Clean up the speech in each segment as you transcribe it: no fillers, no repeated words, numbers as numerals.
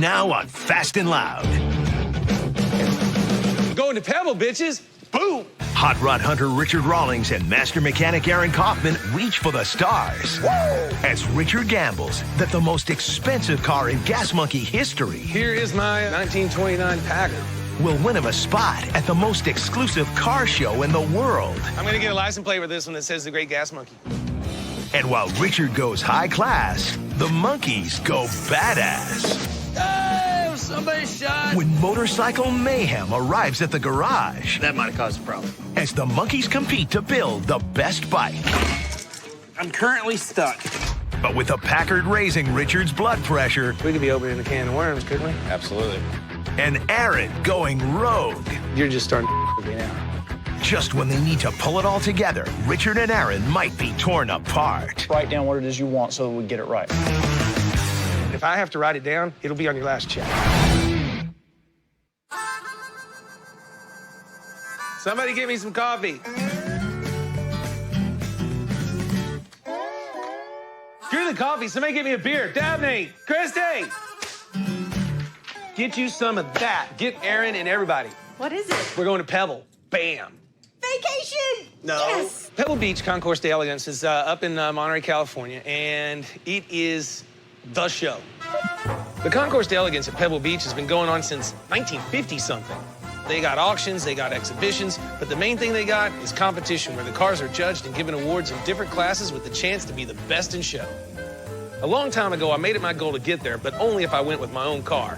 now on Fast and Loud. Going to Pebble, bitches. Boom. Hot rod hunter Richard Rawlings and master mechanic Aaron Kaufman reach for the stars. Whoa. As Richard gambles that the most expensive car in Gas Monkey history Here is my 1929 Packard. will win him a spot at the most exclusive car show in the world. I'm going to get a license plate with this one that says The Great Gas Monkey. And while Richard goes high class, the monkeys go badass. Oh, somebody shot. When motorcycle mayhem arrives at the garage, That might have caused a problem. as the monkeys compete to build the best bike. I'm currently stuck. But with the Packard raising Richard's blood pressure We could be opening a can of worms, couldn't we? Absolutely. and Aaron going rogue, You're just starting to me now. just when they need to pull it all together, Richard and Aaron might be torn apart. Write down what it is you want so that we get it right. If I have to write it down, it'll be on your last check. Somebody get me some coffee. Screw the coffee. Somebody get me a beer. Dabney, Christy. Get you some of that. Get Aaron and everybody. What is it? We're going to Pebble. Bam. Vacation! No. Yes! Pebble Beach Concourse d'Elegance is up in Monterey, California, and it is the show. The Concourse d'Elegance at Pebble Beach has been going on since 1950-something. They got auctions, they got exhibitions, but the main thing they got is competition where the cars are judged and given awards in different classes with the chance to be the best in show. A long time ago, I made it my goal to get there, but only if I went with my own car.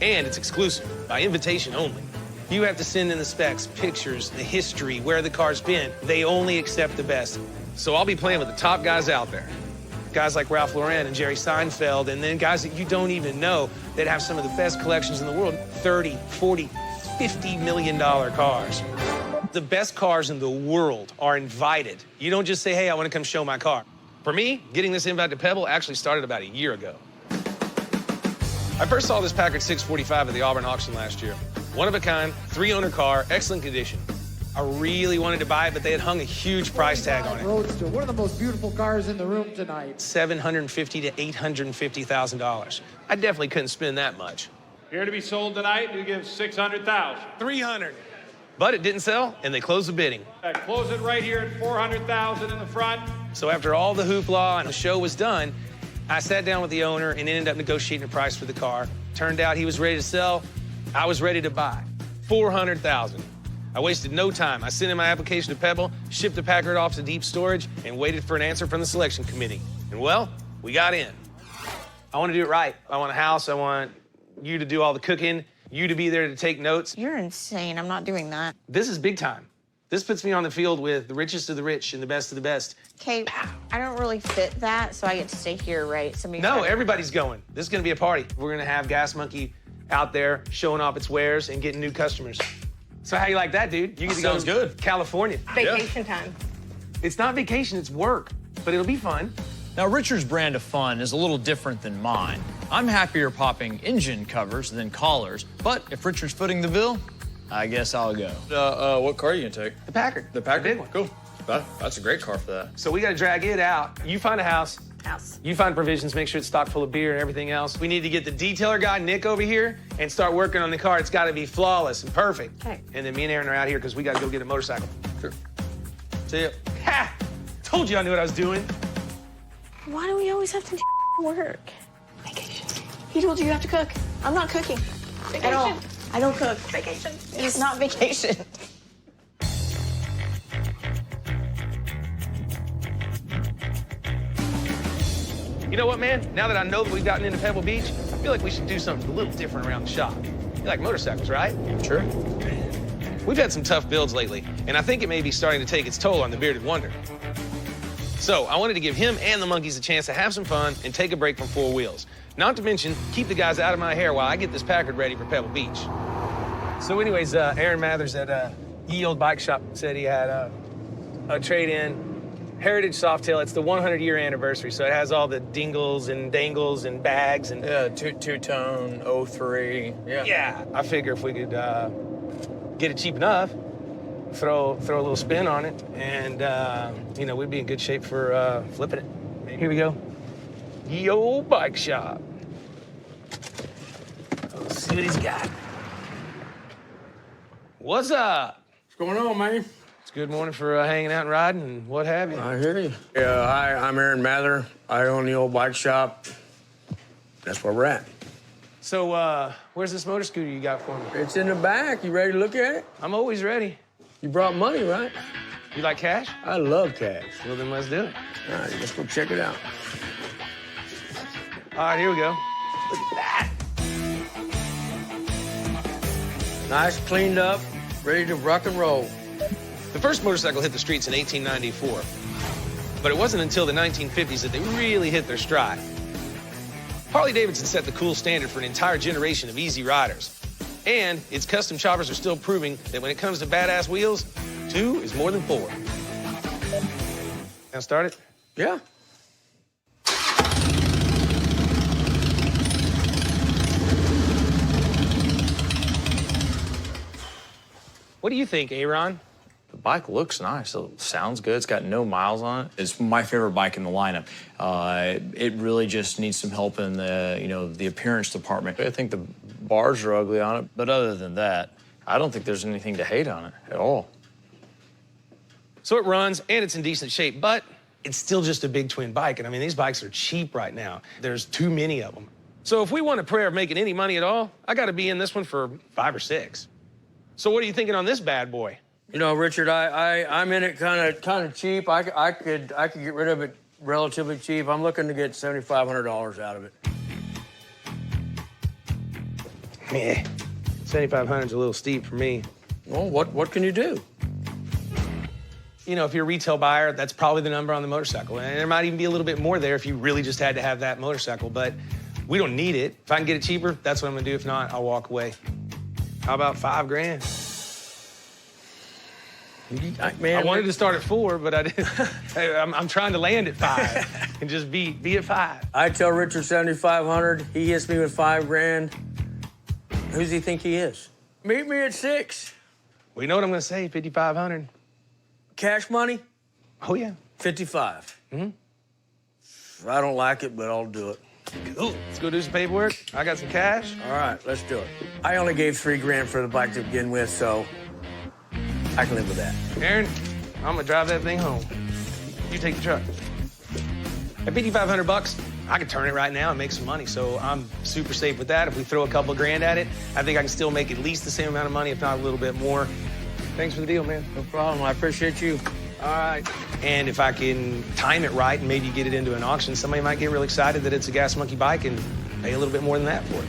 And it's exclusive, by invitation only. You have to send in the specs, pictures, the history, where the car's been. They only accept the best. So I'll be playing with the top guys out there. Guys like Ralph Lauren and Jerry Seinfeld, and then guys that you don't even know that have some of the best collections in the world, 30, 40, $50 million cars. The best cars in the world are invited. You don't just say, hey, I want to come show my car. For me, getting this invite to Pebble actually started about a year ago. I first saw this Packard 645 at the Auburn auction last year. One of a kind, 3-owner car, excellent condition. I really wanted to buy it, but they had hung a huge price tag on it. Roadster, one of the most beautiful cars in the room tonight. $750,000 to $850,000. I definitely couldn't spend that much. Here to be sold tonight, we give 600,000. 300. But it didn't sell, and they closed the bidding. Close it right here at 400,000 in the front. So after all the hoopla and the show was done, I sat down with the owner and ended up negotiating a price for the car. Turned out he was ready to sell. I was ready to buy. 400,000. I wasted no time. I sent in my application to Pebble, shipped the Packard off to deep storage, and waited for an answer from the selection committee. And well, we got in. I want to do it right. I want a house. I want you to do all the cooking, you to be there to take notes. You're insane. I'm not doing that. This is big time. This puts me on the field with the richest of the rich and the best of the best. Okay, I don't really fit that, so I get to stay here, right? No, everybody's going. This is going to be a party. We're going to have Gas Monkey out there showing off its wares and getting new customers. So how you like that, dude? You get to Sounds go to good. California. Vacation time. It's not vacation, it's work, but it'll be fun. Now, Richard's brand of fun is a little different than mine. I'm happier popping engine covers than collars, but if Richard's footing the bill, I guess I'll go. What car are you gonna take? The Packard. The Packard? big one. Cool. That's a great car for that. So we got to drag it out. You find a house. House. You find provisions, make sure it's stocked full of beer and everything else. We need to get the detailer guy, Nick, over here and start working on the car. It's got to be flawless and perfect. Okay. And then me and Aaron are out here because we got to go get a motorcycle. Sure. See ya. Ha! Told you I knew what I was doing. Why do we always have to do work? Vacation. He told you you have to cook. I'm not cooking. Vacation. At all. I don't cook. Vacation. It's not vacation. You know what, man? Now that I know that we've gotten into Pebble Beach, I feel like we should do something a little different around the shop. You like motorcycles, right? Sure. We've had some tough builds lately, and I think it may be starting to take its toll on the Bearded Wonder. So I wanted to give him and the monkeys a chance to have some fun and take a break from four wheels. Not to mention, keep the guys out of my hair while I get this Packard ready for Pebble Beach. So anyways, Aaron Mathers at Ye Old Bike Shop said he had a trade-in Heritage Softail. It's the 100-year anniversary, so it has all the dingles and dangles and bags and... Yeah, two-tone, 03. Yeah. Yeah, I figure if we could get it cheap enough, throw a little spin on it, and, you know, we'd be in good shape for flipping it. Here we go. Ye Old Bike Shop. see what he's got. What's up? What's going on, man? It's a good morning for hanging out and riding and what have you. I hear you. Yeah, hi, I'm Aaron Mather. I own the old bike shop. That's where we're at. So, where's this motor scooter you got for me? It's in the back. You ready to look at it? I'm always ready. You brought money, right? You like cash? I love cash. Well, then let's do it. All right, let's go check it out. All right, here we go. Look at that. Nice, cleaned up, ready to rock and roll. The first motorcycle hit the streets in 1894, but it wasn't until the 1950s that they really hit their stride. Harley-Davidson set the cool standard for an entire generation of easy riders. And its custom choppers are still proving that when it comes to badass wheels, 2 is more than 4. Now start it? Yeah. What do you think, Aaron? The bike looks nice. It sounds good. It's got no miles on it. It's my favorite bike in the lineup. It really just needs some help in the appearance department. I think the bars are ugly on it, but other than that, I don't think there's anything to hate on it at all. So it runs and it's in decent shape, but it's still just a big twin bike. And I mean, these bikes are cheap right now. There's too many of them. So if we want a prayer of making any money at all, I got to be in this one for 5 or 6. So what are you thinking on this bad boy? You know, Richard, I'm in it kind of cheap. I could get rid of it relatively cheap. I'm looking to get $7,500 out of it. Meh. 7,500's a little steep for me. Well, what can you do? You know, if you're a retail buyer, that's probably the number on the motorcycle. And there might even be a little bit more there if you really just had to have that motorcycle. But we don't need it. If I can get it cheaper, that's what I'm gonna do. If not, I'll walk away. How about $5 grand? Man, I wanted to start at 4, but I didn't. I'm trying to land at 5 and just be at 5. I tell Richard 7,500. He hits me with $5 grand. Who does he think he is? Meet me at 6. Well, you know what I'm gonna say? 5,500. Cash money? Oh yeah. 55. I don't like it, but I'll do it. Cool. Let's go do some paperwork. I got some cash. All right, let's do it. I only gave $3 grand for the bike to begin with, so I can live with that. Aaron, I'm gonna drive that thing home. You take the truck. At 5,500 bucks, I could turn it right now and make some money. So I'm super safe with that. If we throw a couple of grand at it, I think I can still make at least the same amount of money, if not a little bit more. Thanks for the deal, man. No problem. I appreciate you. All right. And if I can time it right and maybe get it into an auction, somebody might get real excited that it's a Gas Monkey bike and pay a little bit more than that for it.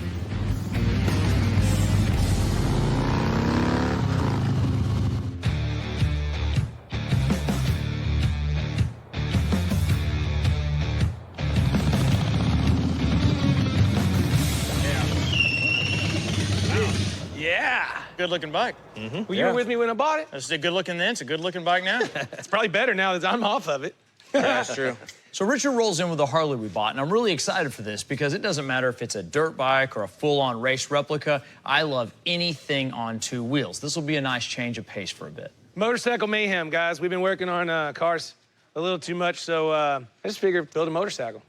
Yeah. Good-looking bike. Well, you were with me when I bought it. It's a good-looking then. It's a good-looking bike now. It's probably better now that I'm off of it. Yeah, that's true. So Richard rolls in with the Harley we bought, and I'm really excited for this because it doesn't matter if it's a dirt bike or a full-on race replica. I love anything on 2 wheels. This will be a nice change of pace for a bit. Motorcycle mayhem, guys. We've been working on cars a little too much, so I just figured build a motorcycle.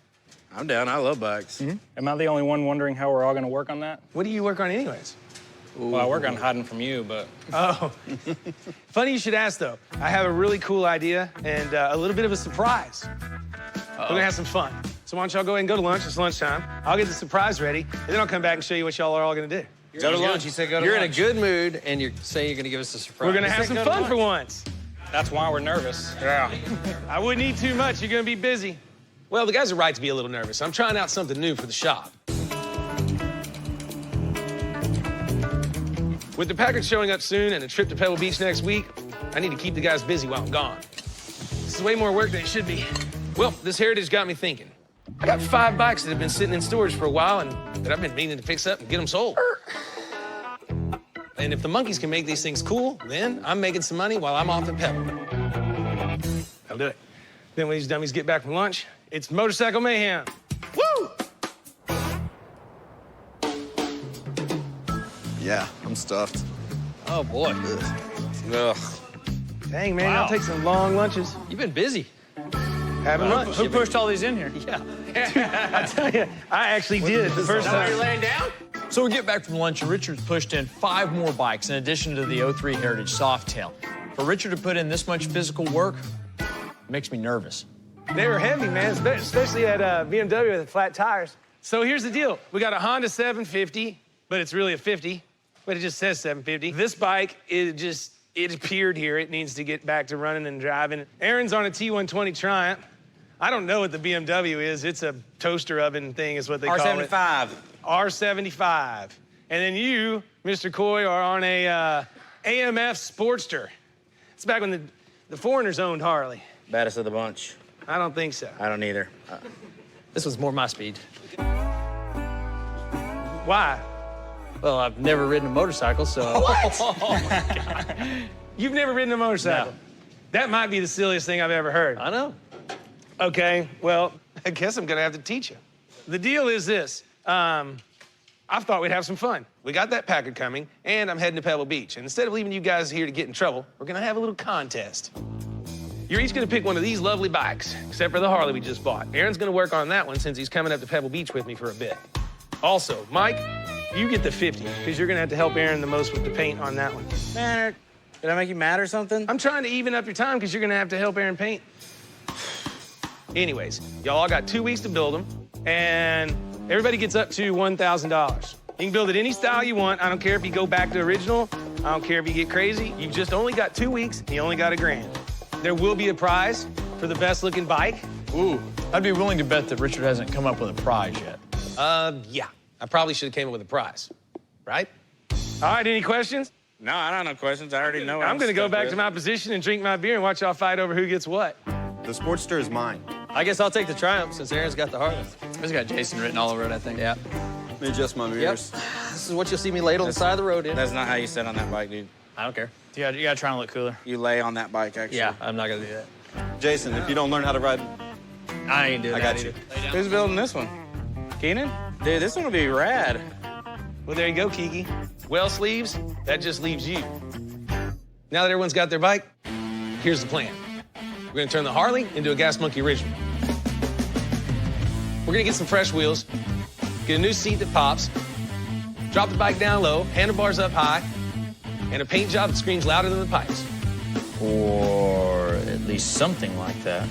I'm down. I love bikes. Am I the only one wondering how we're all going to work on that? What do you work on anyways? Well, I work on hiding from you, but... Oh. Funny you should ask, though. I have a really cool idea and a little bit of a surprise. We're gonna have some fun. So why don't y'all go ahead and go to lunch? It's lunchtime. I'll get the surprise ready, and then I'll come back and show you what y'all are all gonna do. Go to lunch. You said go to You're lunch. in a good mood, and you're saying you're going to give us a surprise. We're gonna have some fun for once. That's why we're nervous. Yeah. I wouldn't eat too much. You're gonna be busy. Well, the guys are right to be a little nervous. I'm trying out something new for the shop. With the Packard showing up soon and a trip to Pebble Beach next week, I need to keep the guys busy while I'm gone. This is way more work than it should be. Well, this heritage got me thinking. I got 5 bikes that have been sitting in storage for a while and that I've been meaning to fix up and get them sold. And if the monkeys can make these things cool, then I'm making some money while I'm off at Pebble. I'll do it. Then when these dummies get back from lunch, it's motorcycle mayhem. Woo! Yeah, I'm stuffed. Oh, boy. Ugh. Dang, man, Wow. I'll take some long lunches. You've been busy. Having lunch. Who pushed all these in here? Yeah. I tell you, I actually did the first time. Laying down? So we get back from lunch, and Richard's pushed in 5 more bikes in addition to the 03 Heritage Softail. For Richard to put in this much physical work makes me nervous. They were heavy, man, especially at BMW with the flat tires. So here's the deal. We got a Honda 750, but it's really a 50, but it just says 750. This bike, it appeared here. It needs to get back to running and driving. Aaron's on a T120 Triumph. I don't know what the BMW is. It's a toaster oven thing is what they call it. R75. R75. And then you, Mr. Coy, are on a AMF Sportster. It's back when the foreigners owned Harley. Baddest of the bunch. I don't think so. I don't either. This was more my speed. Why? Well, I've never ridden a motorcycle, so. What? Oh, my God. You've never ridden a motorcycle? No. That might be the silliest thing I've ever heard. I know. Okay, well, I guess I'm gonna have to teach you. The deal is this. I thought we'd have some fun. We got that Packard coming, and I'm heading to Pebble Beach. And instead of leaving you guys here to get in trouble, we're gonna have a little contest. You're each gonna pick one of these lovely bikes, except for the Harley we just bought. Aaron's gonna work on that one since he's coming up to Pebble Beach with me for a bit. Also, Mike, you get the 50, because you're gonna have to help Aaron the most with the paint on that one. Man, did I make you mad or something? I'm trying to even up your time because you're gonna have to help Aaron paint. Anyways, y'all all got 2 weeks to build them, and everybody gets up to $1,000. You can build it any style you want. I don't care if you go back to original. I don't care if you get crazy. You just only got 2 weeks, and you only got $1,000. There will be a prize for the best looking bike. Ooh, I'd be willing to bet that Richard hasn't come up with a prize yet. Yeah. I probably should have came up with a prize, right? All right, any questions? No, I don't have questions. I already know. I'm gonna go back to my position and drink my beer and watch y'all fight over who gets what. The Sportster is mine. I guess I'll take the Triumph since Aaron's got the Harley. It's got Jason written all over it, I think. Yeah. Let me adjust my mirrors. This is what you'll see me laid on the side of the road in. That's not how you sit on that bike, dude. I don't care. You gotta try and look cooler. You lay on that bike, actually. Yeah, I'm not gonna do that. Jason, if you don't learn how to ride, I ain't doing I that got you. either. Who's building this one? Keenan? Dude, this one will be rad. Well, there you go, Kiki. Well, sleeves, that just leaves you. Now that everyone's got their bike, here's the plan. We're gonna turn the Harley into a Gas Monkey Original. We're gonna get some fresh wheels, get a new seat that pops, drop the bike down low, handlebars up high, and a paint job that screams louder than the pipes. Or at least something like that.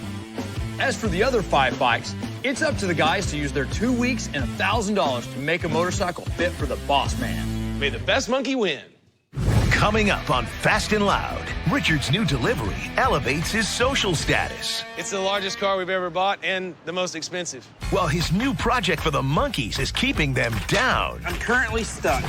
As for the other 5 bikes, it's up to the guys to use their 2 weeks and $1,000 to make a motorcycle fit for the boss man. May the best monkey win. Coming up on Fast and Loud, Richard's new delivery elevates his social status, It's the largest car we've ever bought and the most expensive. while his new project for the monkeys is keeping them down. I'm currently stuck.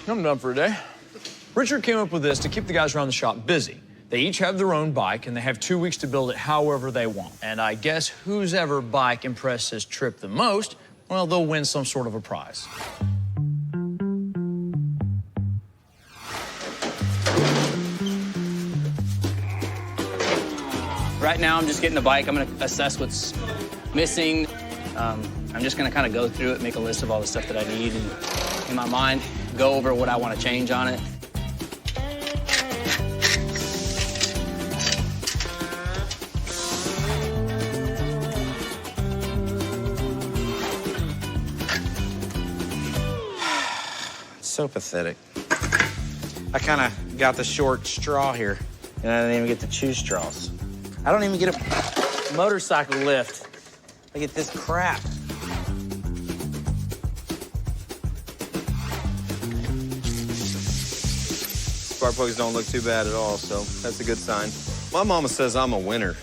I'm done for a day. Richard came up with this to keep the guys around the shop busy. They each have their own bike, and they have 2 weeks to build it however they want. And I guess whose ever bike impresses Trip the most, well, they'll win some sort of a prize. Right now, I'm just getting the bike. I'm gonna assess what's missing. I'm just gonna kind of go through it, make a list of all the stuff that I need, and in my mind, go over what I want to change on it. So pathetic. I kind of got the short straw here, and I didn't even get to choose straws. I don't even get a motorcycle lift. I get this crap. spark plugs don't look too bad at all, so that's a good sign. My mama says I'm a winner,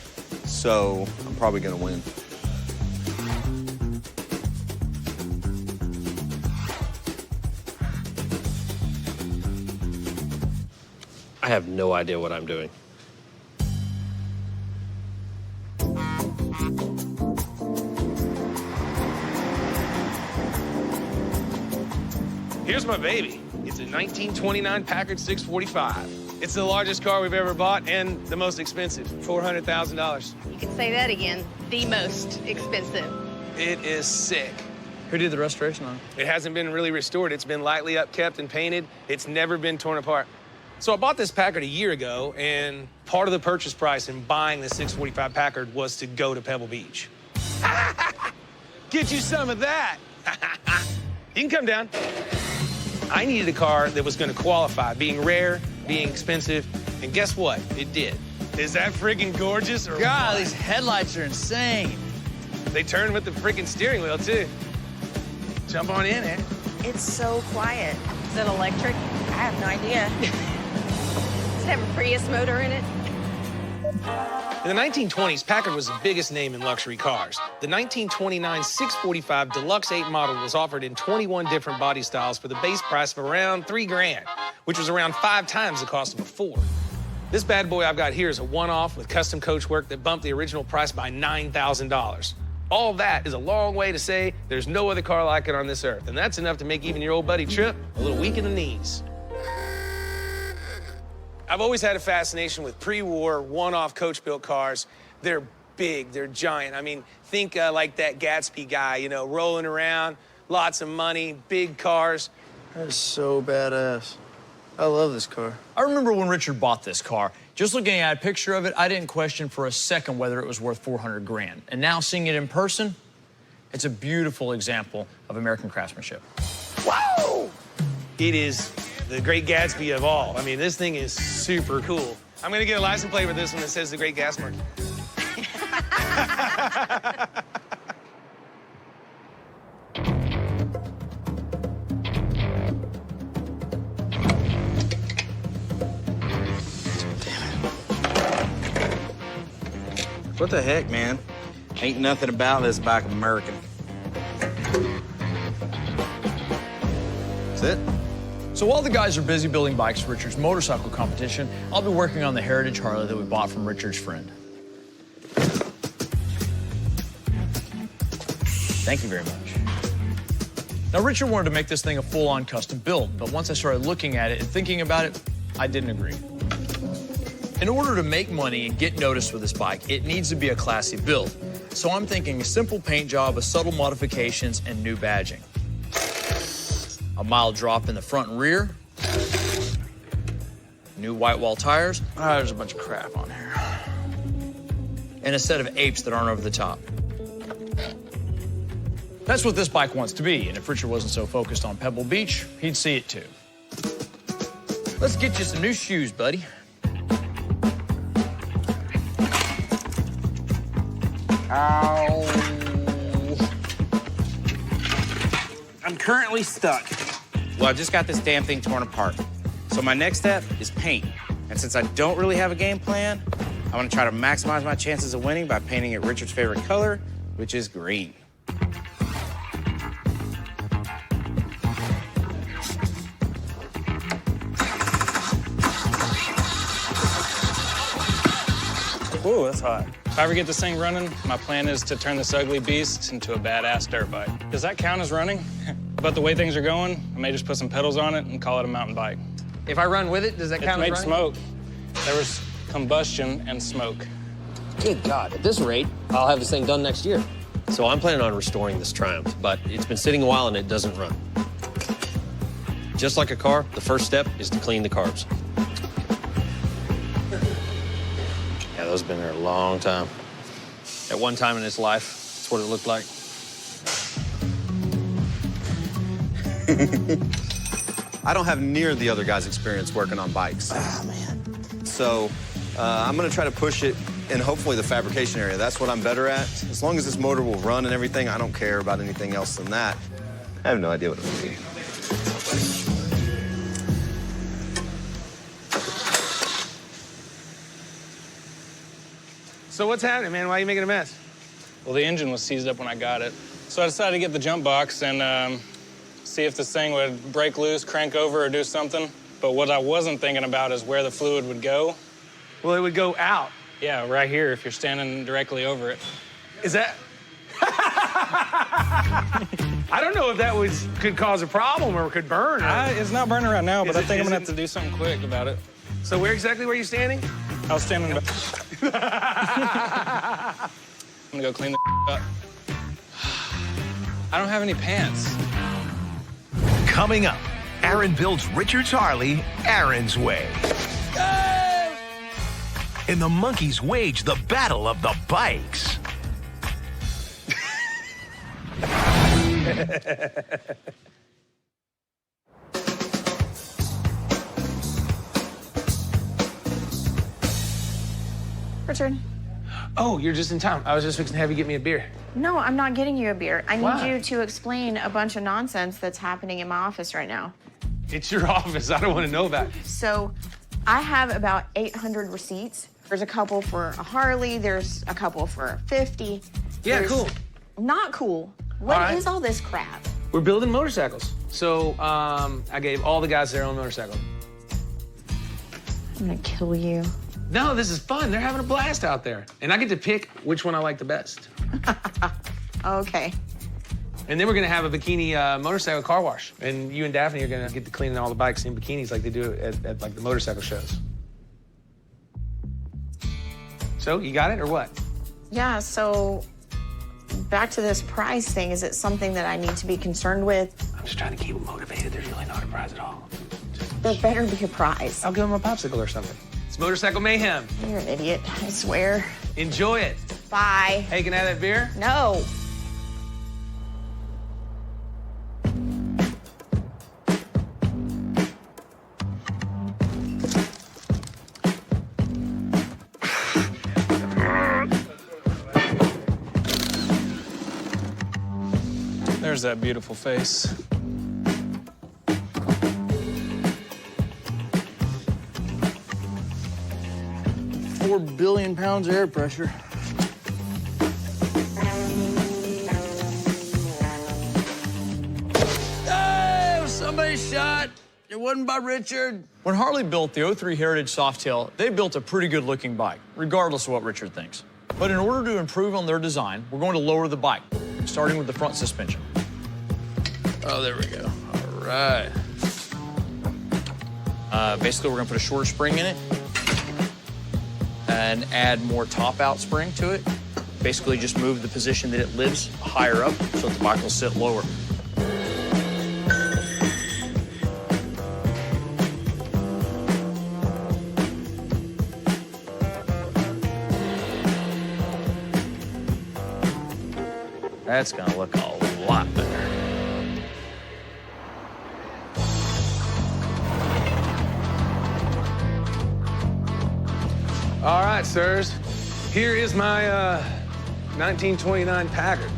so I'm probably gonna win. I have no idea what I'm doing. Here's my baby. It's a 1929 Packard 645. It's the largest car we've ever bought and the most expensive, $400,000. You can say that again, the most expensive. It is sick. Who did the restoration on it? It hasn't been really restored. It's been lightly upkept and painted. It's never been torn apart. So I bought this Packard a year ago, and part of the purchase price in buying the 645 Packard was to go to Pebble Beach. Get you some of that. You can come down. I needed a car that was going to qualify, being rare, being expensive, and guess what? It did. Is that freaking gorgeous or God, what? these headlights are insane. They turn with the freaking steering wheel, too. Jump on in, eh? It's so quiet. Is it electric? I have no idea. Does it have a Prius motor in it? In the 1920s, Packard was the biggest name in luxury cars. The 1929 645 Deluxe 8 model was offered in 21 different body styles for the base price of around $3 grand, which was around 5 times the cost of a Ford. This bad boy I've got here is a one-off with custom coach work that bumped the original price by $9,000. All that is a long way to say there's no other car like it on this earth, and that's enough to make even your old buddy Trip a little weak in the knees. I've always had a fascination with pre-war, one-off coach-built cars. They're big, they're giant. I mean, think like that Gatsby guy, you know, rolling around, lots of money, big cars. That is so badass. I love this car. I remember when Richard bought this car. Just looking at a picture of it, I didn't question for a second whether it was worth 400 grand. And now seeing it in person, it's a beautiful example of American craftsmanship. Whoa! It is the Great Gatsby of all. I mean, this thing is super cool. I'm gonna get a license plate with this one that says the Great Gatsby. What the heck, man? Ain't nothing about this bike American. That's it? So while the guys are busy building bikes for Richard's motorcycle competition, I'll be working on the Heritage Harley that we bought from Richard's friend. Thank you very much. Now, Richard wanted to make this thing a full-on custom build, but once I started looking at it and thinking about it, I didn't agree. In order to make money and get noticed with this bike, it needs to be a classy build. So I'm thinking a simple paint job with subtle modifications and new badging. A mild drop in the front and rear. New white wall tires. Ah, there's a bunch of crap on here. And a set of apes that aren't over the top. That's what this bike wants to be, and if Richard wasn't so focused on Pebble Beach, he'd see it too. Let's get you some new shoes, buddy. Ow. I'm currently stuck. Well, I just got this damn thing torn apart. So my next step is paint. And since I don't really have a game plan, I'm gonna try to maximize my chances of winning by painting it Richard's favorite color, which is green. Ooh, that's hot. If I ever get this thing running, my plan is to turn this ugly beast into a badass dirt bike. Does that count as running? But the way things are going, I may just put some pedals on it and call it a mountain bike. If I run with it, does that count as It made running? smoke. There was combustion and smoke. Good God, at this rate, I'll have this thing done next year. So I'm planning on restoring this Triumph, but it's been sitting a while and it doesn't run. Just like a car, the first step is to clean the carbs. Yeah, those have been there a long time. At one time in his life, that's what it looked like. I don't have near the other guys' experience working on bikes. Ah, man. So I'm gonna try to push it in hopefully the fabrication area. That's what I'm better at. As long as this motor will run and everything, I don't care about anything else than that. I have no idea what I'm doing. So what's happening, man? Why are you making a mess? Well, the engine was seized up when I got it. So I decided to get the jump box and see if this thing would break loose, crank over, or do something. But what I wasn't thinking about is where the fluid would go. Well, it would go out. Yeah, right here if you're standing directly over it. Is that? I don't know if that could cause a problem or could burn. Or... It's not burning right now, but I think I'm gonna it- have to do something quick about it. So where exactly were you standing? I was standing back. I'm gonna go clean the up. I don't have any pants. Coming up, Aaron builds Richard's Harley Aaron's way. And the monkeys wage the battle of the bikes. Richard. Oh, you're just in town. I was just fixing to have you get me a beer. No, I'm not getting you a beer. I Why? need you to explain a bunch of nonsense that's happening in my office right now. It's your office. I don't want to know about it. So, I have about 800 receipts. There's a couple for a Harley. There's a couple for 50. Yeah, There's cool. Not cool. What is all this crap? We're building motorcycles. So I gave all the guys their own motorcycle. I'm gonna kill you. No, this is fun. They're having a blast out there. And I get to pick which one I like the best. Okay. And then we're gonna have a bikini motorcycle car wash. And you and Daphne are gonna get to cleaning all the bikes in bikinis like they do at like the motorcycle shows. So, you got it or what? Yeah, so back to this prize thing. Is it something that I need to be concerned with? I'm just trying to keep them motivated. There's really not a prize at all. There better be a prize. I'll give them a popsicle or something. It's Motorcycle Mayhem. You're an idiot, I swear. Enjoy it. Bye. Hey, can I have that beer? No. There's that beautiful face. $4 billion pounds of air pressure. Oh, somebody shot. It wasn't by Richard. When Harley built the 03 Heritage Softail, they built a pretty good-looking bike, regardless of what Richard thinks. But in order to improve on their design, we're going to lower the bike, starting with the front suspension. Oh, there we go. All right. Basically, we're gonna put a shorter spring in it and add more top-out spring to it. Basically, just move the position that it lives higher up so that the bike will sit lower. That's gonna look a lot better. All right, sirs. Here is my 1929 Packard.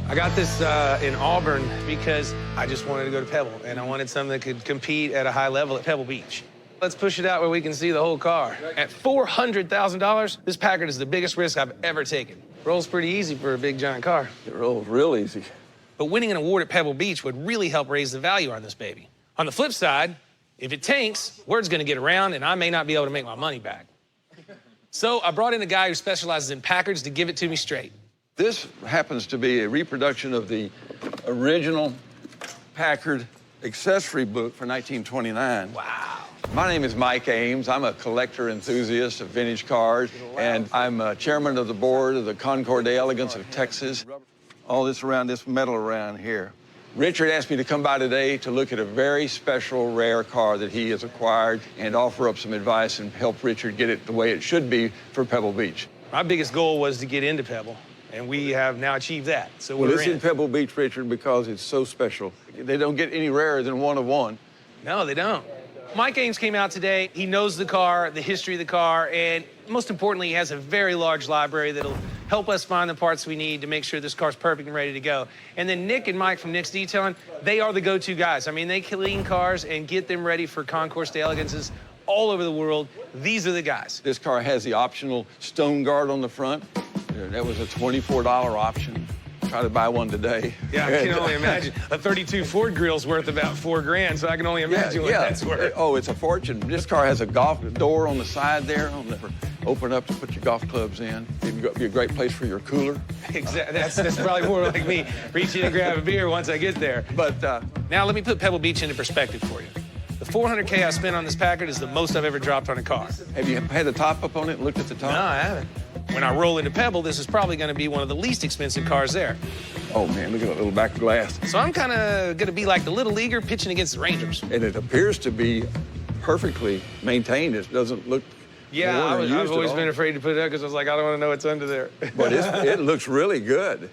I got this in Auburn because I just wanted to go to Pebble, and I wanted something that could compete at a high level at Pebble Beach. Let's push it out where we can see the whole car. At $400,000, this Packard is the biggest risk I've ever taken. Rolls pretty easy for a big, giant car. It rolls real easy. But winning an award at Pebble Beach would really help raise the value on this baby. On the flip side, if it tanks, word's gonna get around, and I may not be able to make my money back. So I brought in a guy who specializes in Packards to give it to me straight. This happens to be a reproduction of the original Packard accessory book for 1929. Wow. My name is Mike Ames. I'm a collector enthusiast of vintage cars, and I'm chairman of the board of the Concours d'Elegance of Texas. All this around, this metal around here. Richard asked me to come by today to look at a very special, rare car that he has acquired and offer up some advice and help Richard get it the way it should be for Pebble Beach. My biggest goal was to get into Pebble, and we have now achieved that. So Well, we're it's in Pebble Beach, Richard, because it's so special. They don't get any rarer than one of one. No, they don't. Mike Ames came out today. He knows the car, the history of the car, and most importantly, he has a very large library that'll help us find the parts we need to make sure this car's perfect and ready to go. And then Nick and Mike from Nick's Detailing, they are the go-to guys. I mean, they clean cars and get them ready for Concours d'Elegances all over the world. These are the guys. This car has the optional stone guard on the front. That was a $24 option. Try to buy one today. Yeah, I can only imagine. A 32 Ford grill's worth about $4,000, so I can only imagine what that's worth. Oh, it's a fortune. This car has a golf door on the side there. Open up to put your golf clubs in. It'd be a great place for your cooler. Exactly. That's probably more like me reaching and grab a beer once I get there. But now let me put Pebble Beach into perspective for you. The $400K I spent on this Packard is the most I've ever dropped on a car. Have you had the top up on it and looked at the top? No, I haven't. When I roll into Pebble, this is probably going to be one of the least expensive cars there. Oh, man, look at that little back glass. So I'm kind of going to be like the little leaguer pitching against the Rangers. And it appears to be perfectly maintained. It doesn't look Yeah, worn or I've used always at all. been afraid to put it up because I was like, I don't want to know what's under there. But it looks really good.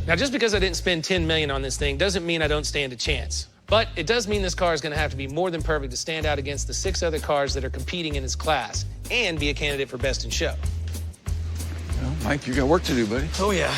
Now, just because I didn't spend $10 million on this thing doesn't mean I don't stand a chance. But it does mean this car is going to have to be more than perfect to stand out against the 6 other cars that are competing in its class and be a candidate for Best in Show. Well, Mike, you got work to do, buddy. Oh, yeah.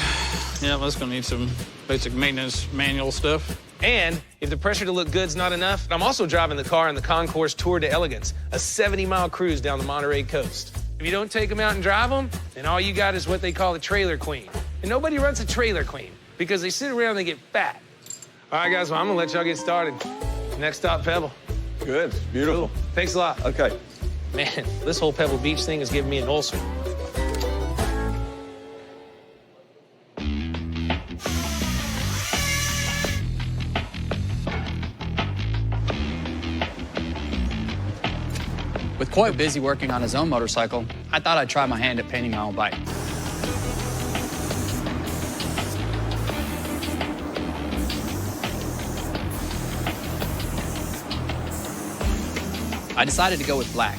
Yeah, that's gonna need some basic maintenance manual stuff. And if the pressure to look good's not enough, I'm also driving the car in the Concourse Tour de Elegance, a 70-mile cruise down the Monterey coast. If you don't take them out and drive them, then all you got is what they call a trailer queen. And nobody runs a trailer queen because they sit around and they get fat. All right, guys, well, I'm gonna let y'all get started. Next stop, Pebble. Good, beautiful. Cool. Thanks a lot. Okay. Man, this whole Pebble Beach thing is giving me an ulcer. With Coy busy working on his own motorcycle, I thought I'd try my hand at painting my own bike. I decided to go with black,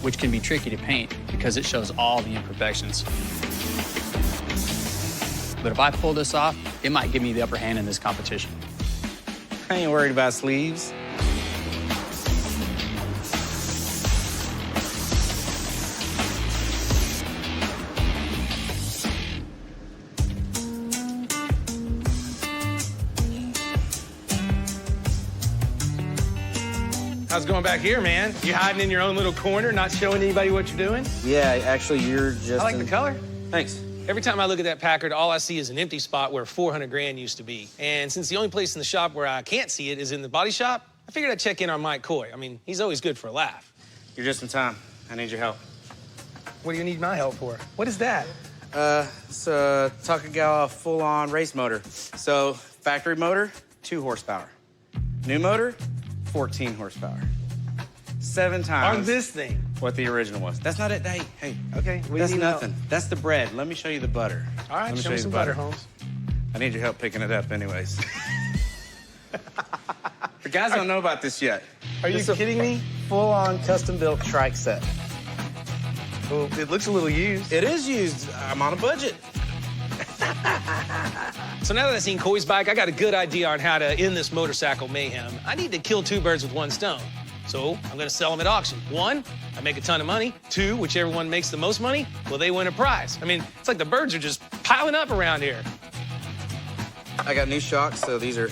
which can be tricky to paint because it shows all the imperfections. But if I pull this off, it might give me the upper hand in this competition. I ain't worried about sleeves. How's it going back here, man? You hiding in your own little corner, not showing anybody what you're doing? Yeah, actually, you're just. I like the color. Thanks. Every time I look at that Packard, all I see is an empty spot where 400 grand used to be. And since the only place in the shop where I can't see it is in the body shop, I figured I'd check in on Mike Coy. I mean, he's always good for a laugh. You're just in time. I need your help. What do you need my help for? What is that? It's a Takagawa full-on race motor. So, factory motor, 2 horsepower. New motor, 14 horsepower. 7 times. On this thing? What the original was. That's not it. Hey. Okay. That's nothing. That's the bread. Let me show you the butter. All right, show me some butter, Holmes. I need your help picking it up anyways. The guys don't know about this yet. Are you kidding me? Full-on custom-built trike set. Well, it looks a little used. It is used. I'm on a budget. So now that I've seen Coy's bike, I got a good idea on how to end this motorcycle mayhem. I need to kill 2 birds with 1 stone. So I'm gonna sell them at auction. 1, I make a ton of money. 2, whichever one makes the most money, well, they win a prize. I mean, it's like the birds are just piling up around here. I got new shocks, so these are,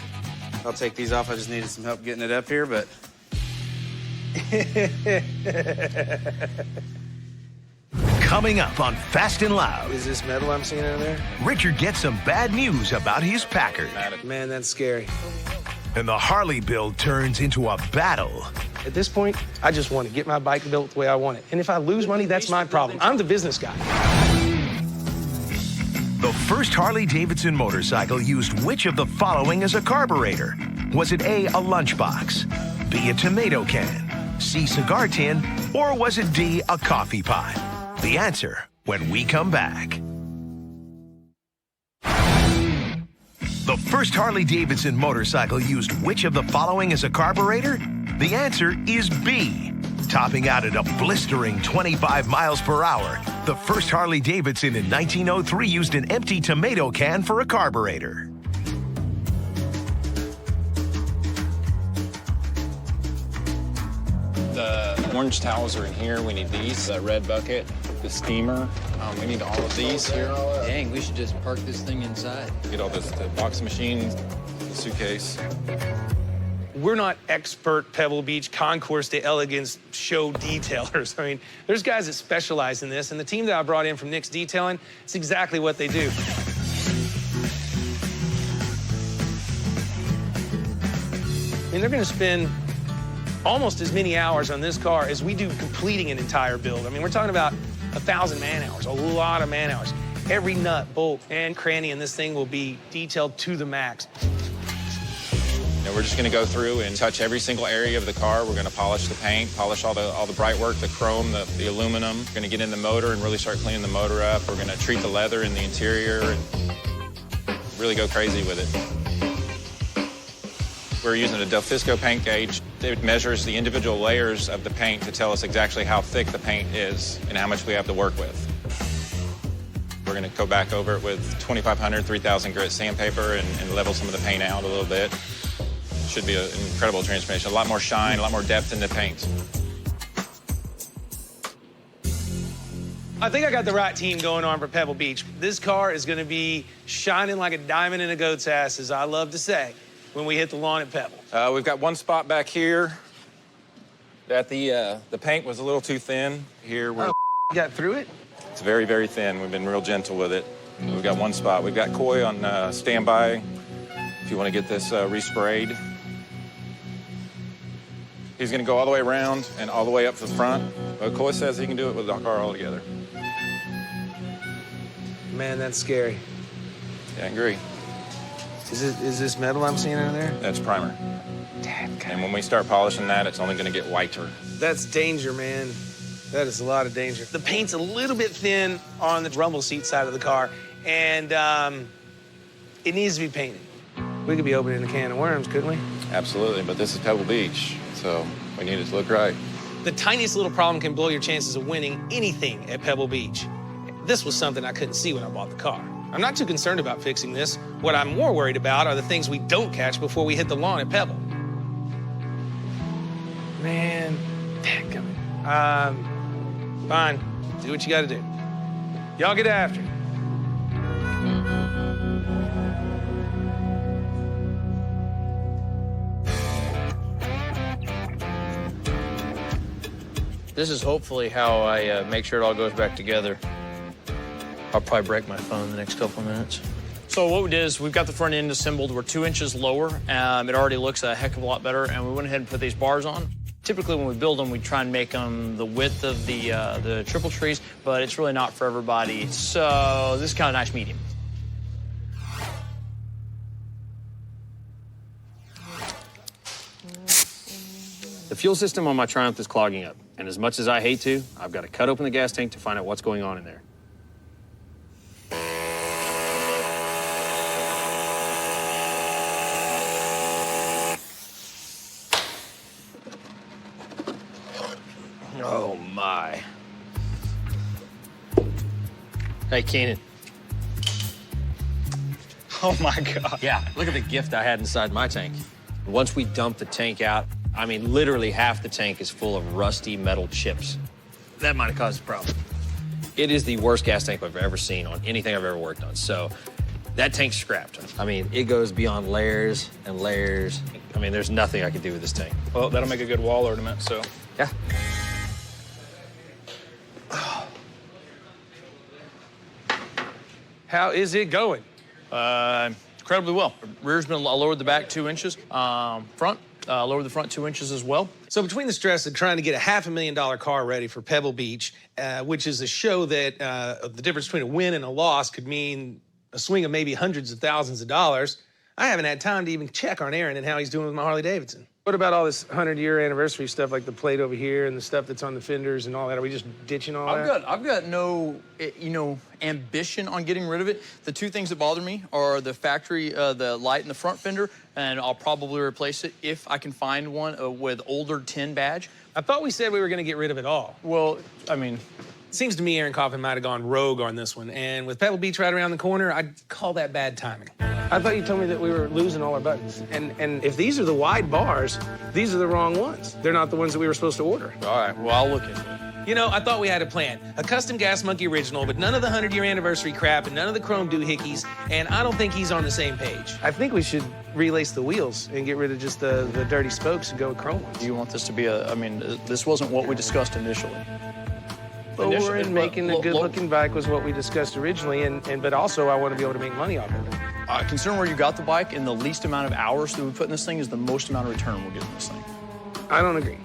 I'll take these off. I just needed some help getting it up here, but. Coming up on Fast and Loud. Is this metal I'm seeing over there? Richard gets some bad news about his Packard. Man, that's scary. And the Harley build turns into a battle. At this point, I just want to get my bike built the way I want it. And if I lose money, that's my problem. I'm the business guy. The first Harley-Davidson motorcycle used which of the following as a carburetor? Was it A, a lunchbox, B, a tomato can, C, cigar tin, or was it D, a coffee pot? The answer when we come back. The first Harley-Davidson motorcycle used which of the following as a carburetor? The answer is B. Topping out at a blistering 25 miles per hour, the first Harley-Davidson in 1903 used an empty tomato can for a carburetor. The orange towels are in here. We need these. The red bucket, the steamer. We need all of these here. Dang, we should just park this thing inside. Get all this, the box machine, the suitcase. We're not expert Pebble Beach Concourse de Elegance show detailers. I mean, there's guys that specialize in this, and the team that I brought in from Nick's Detailing, it's exactly what they do. I mean, they're gonna spend almost as many hours on this car as we do completing an entire build. I mean, we're talking about 1,000 man-hours, a lot of man-hours. Every nut, bolt, and cranny in this thing will be detailed to the max. know, we're just going to go through and touch every single area of the car. We're going to polish the paint, polish all the bright work, the chrome, the aluminum. We're going to get in the motor and really start cleaning the motor up. We're going to treat the leather in the interior and really go crazy with it. We're using a Delfisco paint gauge. It measures the individual layers of the paint to tell us exactly how thick the paint is and how much we have to work with. We're going to go back over it with 2,500, 3,000 grit sandpaper and level some of the paint out a little bit. Should be an incredible transformation. A lot more shine, a lot more depth in the paint. I think I got the right team going on for Pebble Beach. This car is going to be shining like a diamond in a goat's ass, as I love to say, when we hit the lawn at Pebble. We've got one spot back here that the paint was a little too thin. Here we're... You got through it? It's very, very thin. We've been real gentle with it. We've got one spot. We've got Coy on standby if you want to get this resprayed. He's going to go all the way around and all the way up to the front. But Coy says he can do it with the car all together. Man, that's scary. Yeah, I agree. Is this metal I'm seeing under there? That's primer. And when we start polishing that, it's only going to get whiter. That's danger, man. That is a lot of danger. The paint's a little bit thin on the rumble seat side of the car, and it needs to be painted. We could be opening a can of worms, couldn't we? Absolutely, but this is Pebble Beach, so we need it to look right. The tiniest little problem can blow your chances of winning anything at Pebble Beach. This was something I couldn't see when I bought the car. I'm not too concerned about fixing this. What I'm more worried about are the things we don't catch before we hit the lawn at Pebble. Man, dadgummit. Fine. Do what you gotta do. Y'all get after it. This is hopefully how I make sure it all goes back together. I'll probably break my phone in the next couple of minutes. So what we did is we've got the front end assembled. We're 2 inches lower. It already looks a heck of a lot better, and we went ahead and put these bars on. Typically, when we build them, we try and make them the width of the triple trees, but it's really not for everybody. So this is kind of nice medium. The fuel system on my Triumph is clogging up, and as much as I hate to, I've got to cut open the gas tank to find out what's going on in there. Oh, my. Hey, Keenan. Oh, my God. Yeah, look at the gift I had inside my tank. Once we dump the tank out, I mean, literally half the tank is full of rusty metal chips. That might have caused a problem. It is the worst gas tank I've ever seen on anything I've ever worked on. So that tank's scrapped. I mean, it goes beyond layers and layers. I mean, there's nothing I can do with this tank. Well, that'll make a good wall ornament, so. Yeah. How is it going? Incredibly well. Rear's been lowered the back 2 inches. Front, lowered the front 2 inches as well. So between the stress of trying to get a $500,000 car ready for Pebble Beach, which is a show that the difference between a win and a loss could mean a swing of maybe hundreds of thousands of dollars, I haven't had time to even check on Aaron and how he's doing with my Harley-Davidson. What about all this 100-year anniversary stuff, like the plate over here and the stuff that's on the fenders and all that? Are we just ditching all that? I've got no, ambition on getting rid of it. The two things that bother me are the factory, the light in the front fender, and I'll probably replace it if I can find one with older tin badge. I thought we said we were going to get rid of it all. Well, I mean, it seems to me Aaron Coffin might have gone rogue on this one, and with Pebble Beach right around the corner, I'd call that bad timing. I thought you told me that we were losing all our buttons. And if these are the wide bars, these are the wrong ones. They're not the ones that we were supposed to order. All right, well, I'll look into it. You know, I thought we had a plan. A custom Gas Monkey original, but none of the 100-year anniversary crap and none of the chrome doohickeys, and I don't think he's on the same page. I think we should relace the wheels and get rid of just the dirty spokes and go with chrome ones. Do you want this to be this wasn't what we discussed initially. Lower and making a good-looking bike was what we discussed originally, but also I want to be able to make money off of it. Considering where you got the bike and the least amount of hours that we put in this thing is the most amount of return we'll get in this thing. I don't agree.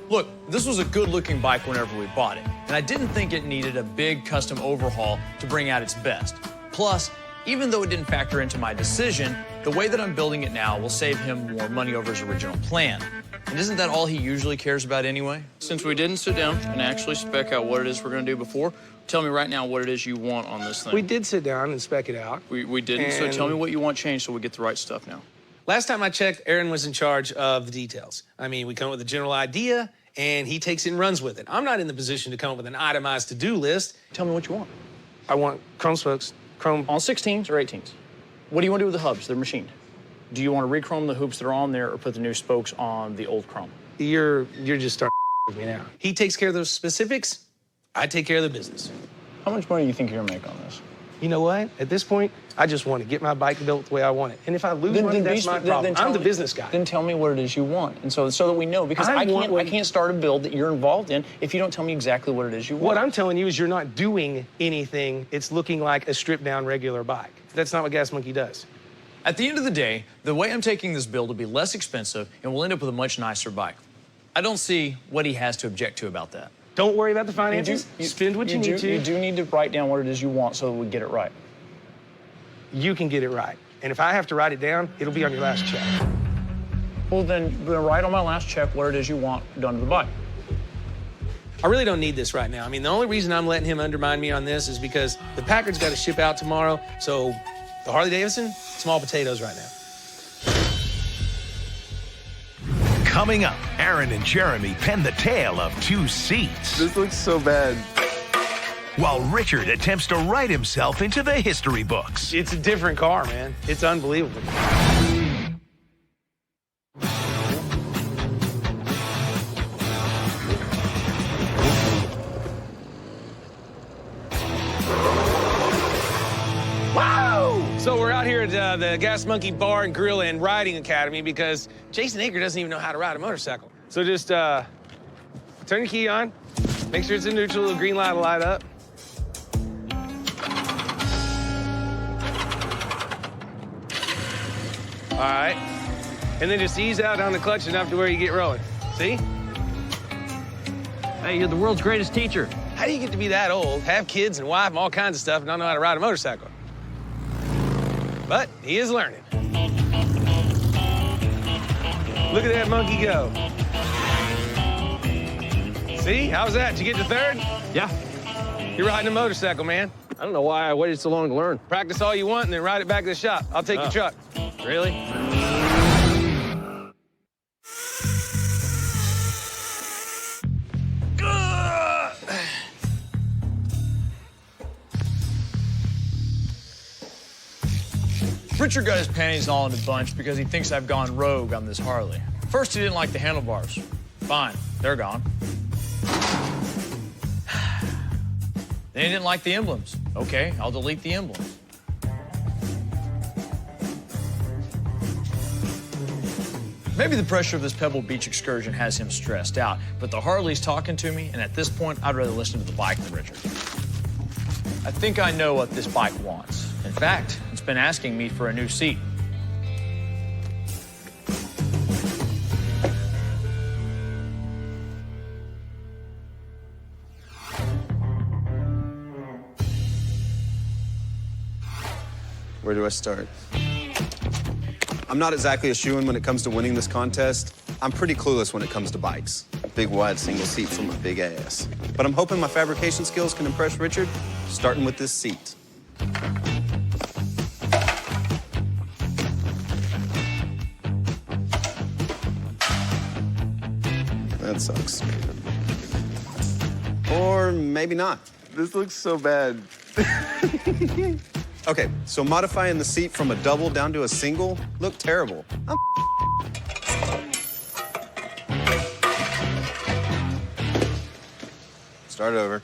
Look, this was a good-looking bike whenever we bought it, and I didn't think it needed a big custom overhaul to bring out its best. Plus, Even though it didn't factor into my decision, the way that I'm building it now will save him more money over his original plan. And isn't that all he usually cares about anyway? Since we didn't sit down and actually spec out what it is we're gonna do before, tell me right now what it is you want on this thing. We did sit down and spec it out. We didn't, so tell me what you want changed so we get the right stuff now. Last time I checked, Aaron was in charge of the details. I mean, we come up with a general idea, and he takes it and runs with it. I'm not in the position to come up with an itemized to-do list. Tell me what you want. I want chrome spokes, chrome... On 16s or 18s? What do you want to do with the hubs? They're machined. Do you want to re-chrome the hoops that are on there or put the new spokes on the old chrome? You're just starting with me now. He takes care of those specifics. I take care of the business. How much money do you think you're gonna make on this? You know what? At this point, I just want to get my bike built the way I want it. And if I lose money, that's my problem. I'm the business guy. Then tell me what it is you want, and so that we know, because I can't start a build that you're involved in if you don't tell me exactly what it is you want. What I'm telling you is you're not doing anything. It's looking like a stripped-down regular bike. That's not what Gas Monkey does. At the end of the day, the way I'm taking this build will be less expensive, and we'll end up with a much nicer bike. I don't see what he has to object to about that. Don't worry about the finances. Spend what you need to. You do need to write down what it is you want so that we get it right. You can get it right. And if I have to write it down, it'll be on your last check. Well, then write on my last check what it is you want done to the bike. I really don't need this right now. I mean, the only reason I'm letting him undermine me on this is because the Packard's got to ship out tomorrow, so the Harley-Davidson, small potatoes right now. Coming up, Aaron and Jeremy pen the tale of two seats. This looks so bad. While Richard attempts to write himself into the history books. It's a different car, man. It's unbelievable. So we're out here at the Gas Monkey Bar and Grill and Riding Academy because Jason Aker doesn't even know how to ride a motorcycle. So just turn your key on, make sure it's in neutral, the green light will light up. All right, and then just ease out on the clutch enough to where you get rolling. See? Hey, you're the world's greatest teacher. How do you get to be that old, have kids and wife and all kinds of stuff and not know how to ride a motorcycle? But he is learning. Look at that monkey go. See, how's that? Did you get to third? Yeah. You're riding a motorcycle, man. I don't know why I waited so long to learn. Practice all you want and then ride it back to the shop. I'll take your truck. Really? Richard got his panties all in a bunch because he thinks I've gone rogue on this Harley. First, he didn't like the handlebars. Fine, they're gone. Then he didn't like the emblems. Okay, I'll delete the emblems. Maybe the pressure of this Pebble Beach excursion has him stressed out, but the Harley's talking to me, and at this point, I'd rather listen to the bike than Richard. I think I know what this bike wants. In fact, it's been asking me for a new seat. Where do I start? I'm not exactly a shoo-in when it comes to winning this contest. I'm pretty clueless when it comes to bikes. Big, wide, single seat from a big ass. But I'm hoping my fabrication skills can impress Richard, starting with this seat. That sucks. Or maybe not. This looks so bad. Okay, so modifying the seat from a double down to a single looked terrible. Start over.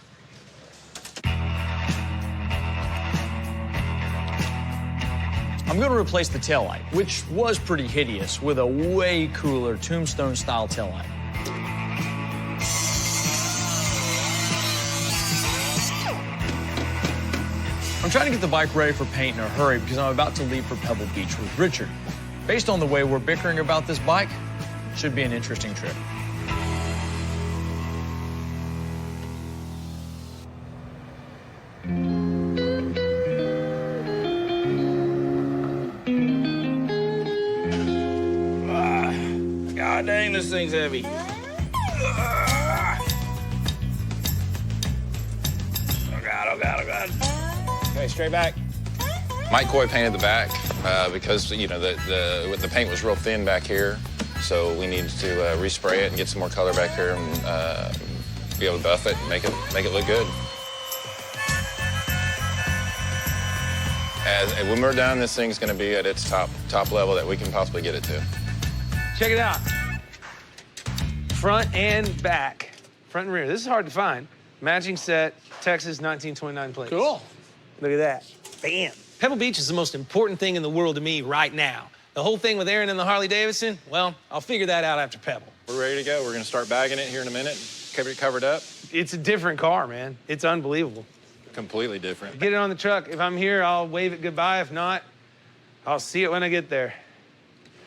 I'm going to replace the taillight, which was pretty hideous, with a way cooler tombstone-style taillight. I'm trying to get the bike ready for paint in a hurry because I'm about to leave for Pebble Beach with Richard. Based on the way we're bickering about this bike, it should be an interesting trip. Man, this thing's heavy. Oh, God. Okay, straight back. Mike Coy painted the back because, you know, the paint was real thin back here. So we needed to respray it and get some more color back here and be able to buff it and make it look good. And when we're done, this thing's going to be at its top level that we can possibly get it to. Check it out. Front and back. Front and rear. This is hard to find. Matching set, Texas 1929 plates. Cool. Look at that. Bam. Pebble Beach is the most important thing in the world to me right now. The whole thing with Aaron and the Harley Davidson, well, I'll figure that out after Pebble. We're ready to go. We're going to start bagging it here in a minute. Get it covered up. It's a different car, man. It's unbelievable. Completely different. Get it on the truck. If I'm here, I'll wave it goodbye. If not, I'll see it when I get there.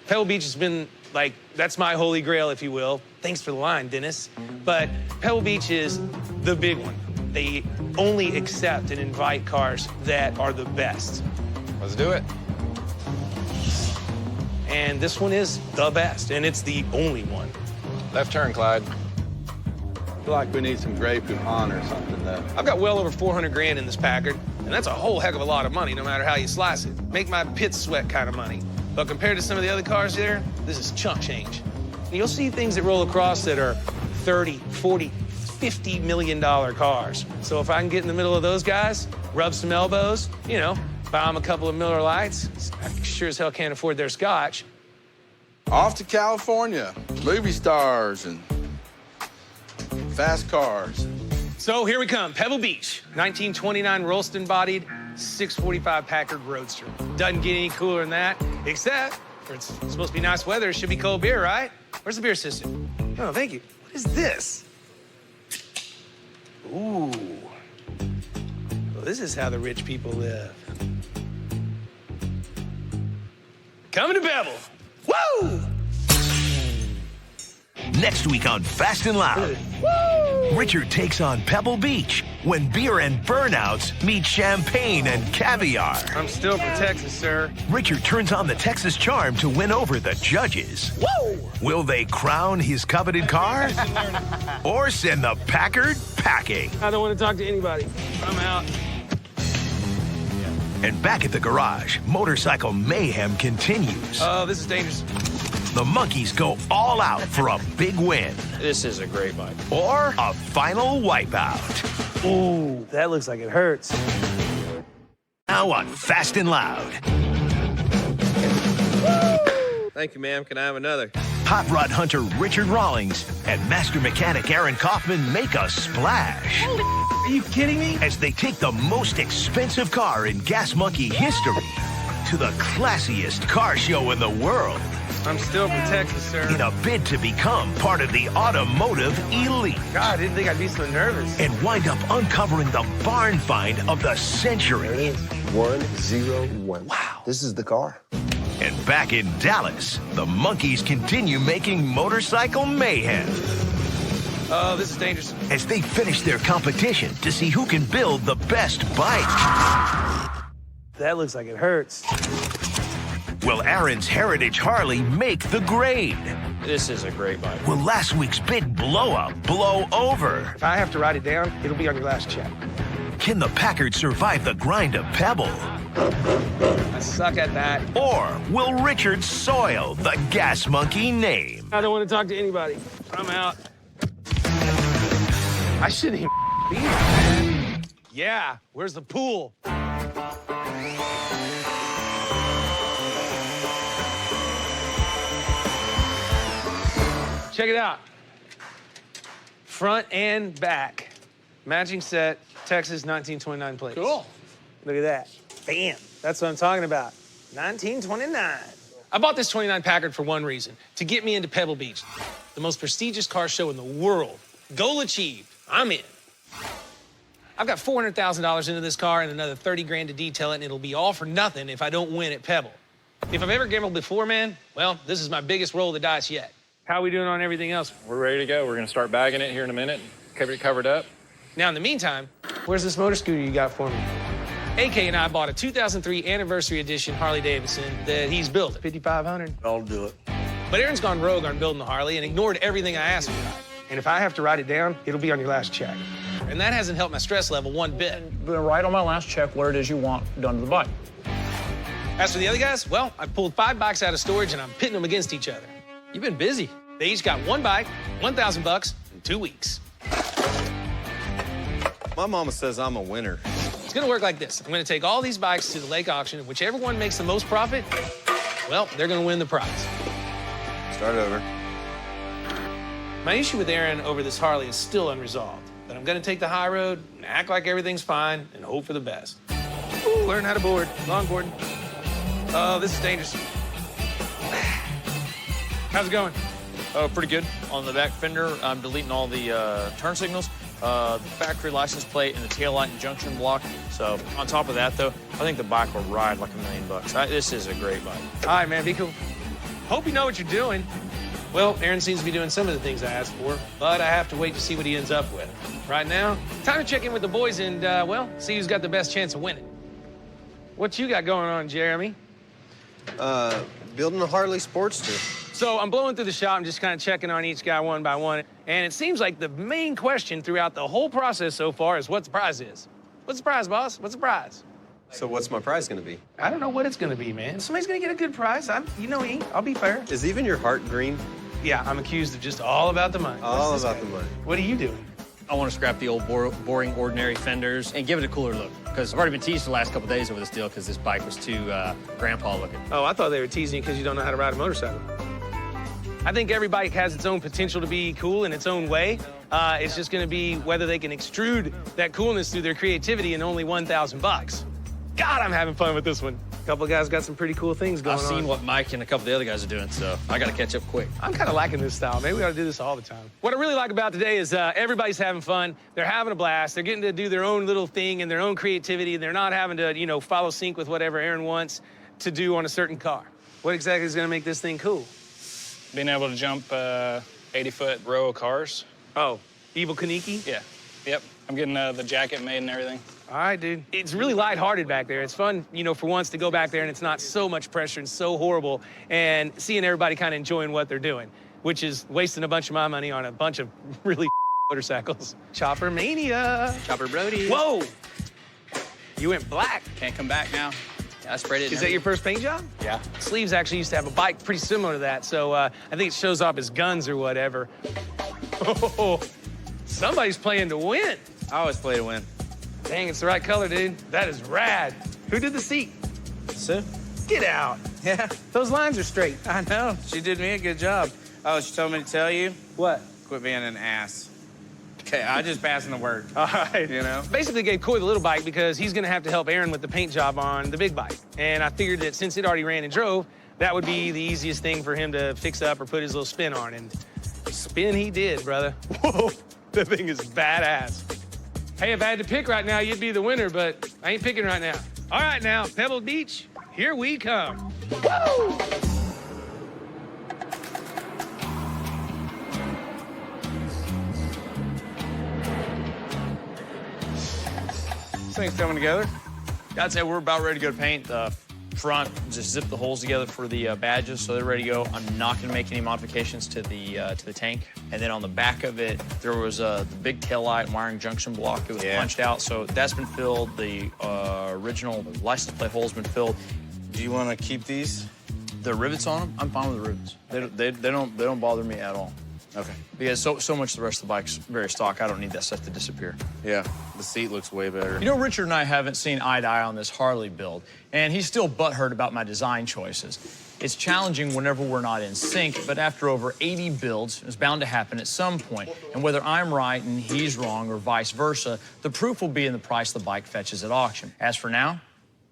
Pebble Beach has been, like, that's my holy grail, if you will. Thanks for the line, Dennis. But Pebble Beach is the big one. They only accept and invite cars that are the best. Let's do it. And this one is the best, and it's the only one. Left turn, Clyde. I feel like we need some Grey Poupon or something, though. I've got well over 400 grand in this Packard, and that's a whole heck of a lot of money, no matter how you slice it. Make my pits sweat kind of money. But compared to some of the other cars there, this is chunk change. And you'll see things that roll across that are 30, 40, $50 million cars. So if I can get in the middle of those guys, rub some elbows, you know, buy them a couple of Miller Lights, I sure as hell can't afford their scotch. Off to California, movie stars and fast cars. So here we come, Pebble Beach, 1929 Rolston-bodied 645 Packard Roadster. Doesn't get any cooler than that, except for it's supposed to be nice weather. It should be cold beer, right? Where's the beer system? Oh, thank you. What is this? Ooh. Well, this is how the rich people live. Coming to Pebble. Woo! Next week on Fast and Loud, Richard takes on Pebble Beach when beer and burnouts meet champagne and caviar. I'm still from Texas, sir. Richard turns on the Texas charm to win over the judges. Woo! Will they crown his coveted car or send the Packard packing? I don't want to talk to anybody. I'm out. And back at the garage, motorcycle mayhem continues. Oh, this is dangerous. The monkeys go all out for a big win. This is a great bike. Or a final wipeout. Ooh, that looks like it hurts. Now on Fast and Loud. Thank you, ma'am. Can I have another? Hot rod hunter Richard Rawlings and master mechanic Aaron Kaufman make a splash. Are you kidding me? As they take the most expensive car in Gas Monkey history to the classiest car show in the world. I'm still from Texas, sir. In a bid to become part of the automotive elite. God, I didn't think I'd be so nervous. And wind up uncovering the barn find of the century. There it is, 101. Wow. This is the car. And back in Dallas, the monkeys continue making motorcycle mayhem. Oh, this is dangerous. As they finish their competition to see who can build the best bike. That looks like it hurts. Will Aaron's Heritage Harley make the grade? This is a great bike. Will last week's big blow-up blow over? If I have to write it down, it'll be on your last check. Can the Packard survive the grind of Pebble? I suck at that. Or will Richard soil the Gas Monkey name? I don't want to talk to anybody. I'm out. I shouldn't even be here, man. Yeah, where's the pool? Check it out. Front and back. Matching set, Texas 1929 plates. Cool. Look at that. Bam. That's what I'm talking about. 1929. I bought this 29 Packard for one reason, to get me into Pebble Beach, the most prestigious car show in the world. Goal achieved. I'm in. I've got $400,000 into this car and another 30 grand to detail it, and it'll be all for nothing if I don't win at Pebble. If I've ever gambled before, man, well, this is my biggest roll of the dice yet. How are we doing on everything else? We're ready to go. We're going to start bagging it here in a minute. Get it covered up. Now, in the meantime, where's this motor scooter you got for me? AK and I bought a 2003 anniversary edition Harley Davidson that he's built. $5,500. I'll do it. But Aaron's gone rogue on building the Harley and ignored everything I asked him about. And if I have to write it down, it'll be on your last check. And that hasn't helped my stress level one bit. Write on my last check what it is you want done to the bike. As for the other guys, well, I pulled 5 bikes out of storage and I'm pitting them against each other. You've been busy. They each got 1 bike, $1,000 in 2 weeks. My mama says I'm a winner. It's gonna work like this. I'm gonna take all these bikes to the lake auction, and whichever one makes the most profit, well, they're gonna win the prize. Start over. My issue with Aaron over this Harley is still unresolved, but I'm gonna take the high road and act like everything's fine and hope for the best. Ooh, learn how to board, longboard. Oh, this is dangerous. How's it going? Oh, pretty good. On the back fender, I'm deleting all the turn signals, the factory license plate, and the taillight and junction block. So on top of that, though, I think the bike will ride like $1 million. This is a great bike. All right, man, be cool. Hope you know what you're doing. Well, Aaron seems to be doing some of the things I asked for, but I have to wait to see what he ends up with. Right now, time to check in with the boys and, well, see who's got the best chance of winning. What you got going on, Jeremy? Building a Harley Sportster. So I'm blowing through the shop and just kind of checking on each guy one by one. And it seems like the main question throughout the whole process so far is what the prize is. What's the prize, boss? What's the prize? So what's my prize gonna be? I don't know what it's gonna be, man. Somebody's gonna get a good prize. You know me, I'll be fair. Is even your heart green? Yeah, I'm accused of just all about the money. All about the money. What are you doing? I want to scrap the old boring, ordinary fenders and give it a cooler look. Because I've already been teased the last couple days over this deal because this bike was too grandpa looking. Oh, I thought they were teasing you because you don't know how to ride a motorcycle. I think every bike has its own potential to be cool in its own way. It's just gonna be whether they can extrude that coolness through their creativity in only $1,000. God, I'm having fun with this one. A couple of guys got some pretty cool things going on. I've seen what Mike and a couple of the other guys are doing, so I got to catch up quick. I'm kind of liking this style. Maybe we ought to do this all the time. What I really like about today is everybody's having fun. They're having a blast. They're getting to do their own little thing and their own creativity, and they're not having to, you know, follow sync with whatever Aaron wants to do on a certain car. What exactly is going to make this thing cool? Being able to jump 80-foot row of cars. Oh, Evil Kaneki? Yeah. Yep. I'm getting the jacket made and everything. All right, dude. It's really lighthearted back there. It's fun, you know, for once to go back there and it's not so much pressure and so horrible, and seeing everybody kind of enjoying what they're doing, which is wasting a bunch of my money on a bunch of really motorcycles. Chopper Mania. Chopper Brody. Whoa! You went black. Can't come back now. I sprayed it. Is that your first paint job? Yeah. Sleeves actually used to have a bike pretty similar to that, so I think it shows off his guns or whatever. Oh, somebody's playing to win. I always play to win. Dang, it's the right color, dude. That is rad. Who did the seat? Sue? Get out. Yeah. Those lines are straight. I know. She did me a good job. Oh, she told me to tell you? What? Quit being an ass. Okay, I just passing the word. All right. You know? Basically gave Coy the little bike because he's gonna have to help Aaron with the paint job on the big bike. And I figured that since it already ran and drove, that would be the easiest thing for him to fix up or put his little spin on. And spin he did, brother. Whoa, the thing is badass. Hey, if I had to pick right now, you'd be the winner, but I ain't picking right now. All right now, Pebble Beach, here we come. Woo! This thing's coming together. I'd say we're about ready to go to paint. The front, just zip the holes together for the badges so they're ready to go. I'm not going to make any modifications to the tank. And then on the back of it, there was the big taillight wiring junction block. It was punched out, so that's been filled. The original license plate hole's been filled. Do you want to keep these? The rivets on them, I'm fine with the rivets. They don't bother me at all. Okay. Because so much of the rest of the bike's very stock. I don't need that stuff to disappear. Yeah, the seat looks way better. You know, Richard and I haven't seen eye to eye on this Harley build, and he's still butthurt about my design choices. It's challenging whenever we're not in sync, but after over 80 builds, it's bound to happen at some point. And whether I'm right and he's wrong or vice versa, the proof will be in the price the bike fetches at auction. As for now,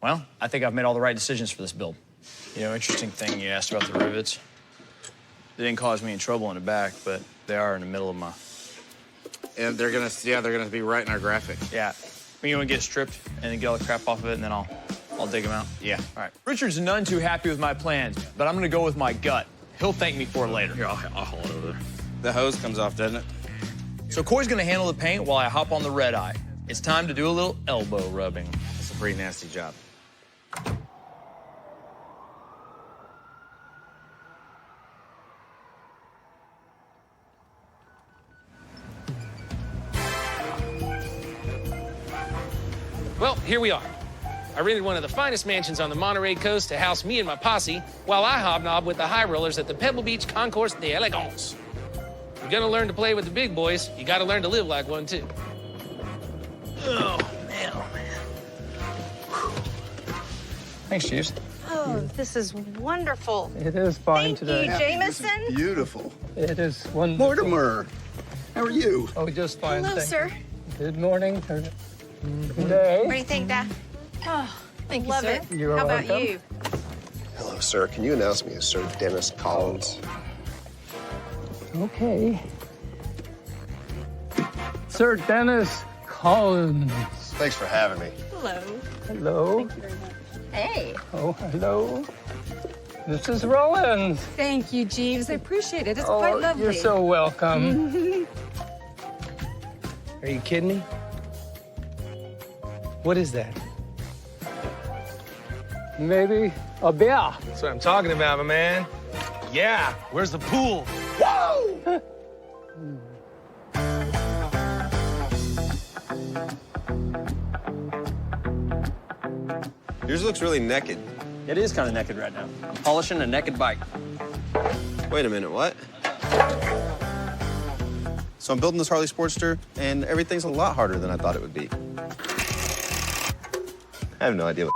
well, I think I've made all the right decisions for this build. You know, interesting thing you asked about the rivets. They didn't cause me any trouble in the back, but they are in the middle of my... And they're gonna be right in our graphic. Yeah. You want to get stripped and then get all the crap off of it, and then I'll dig them out? Yeah. All right. Richard's none too happy with my plans, but I'm gonna go with my gut. He'll thank me for it later. Here, I'll haul it over there. The hose comes off, doesn't it? So Coy's gonna handle the paint while I hop on the red eye. It's time to do a little elbow rubbing. It's a pretty nasty job. Well, here we are. I rented one of the finest mansions on the Monterey coast to house me and my posse while I hobnob with the high rollers at the Pebble Beach Concourse d'Elegance. You're gonna learn to play with the big boys. You gotta learn to live like one, too. Oh, man. Thanks, Jeeves. Oh, this is wonderful. It is fine today. Thank you, Jameson. Beautiful. It is wonderful. Mortimer, how are you? Oh, just fine. Hello, thank sir. you. Good morning. Good day. What do you think, Dad? Oh, Thank you, love sir. it. You are How about welcome. you? Hello, sir. Can you announce me as Sir Dennis Collins? Okay. Sir Dennis Collins. Thanks for having me. Hello. Hello. Hey. Oh, hello. This is Rawlings. Thank you, Jeeves. I appreciate it. It's Oh, quite lovely. you're so welcome. Are you kidding me? What is that? Maybe a beer. That's what I'm talking about, my man. Yeah, where's the pool? Whoa! Yours looks really naked. It is kind of naked right now. I'm polishing a naked bike. Wait a minute, what? So I'm building this Harley Sportster, and everything's a lot harder than I thought it would be. I have no idea what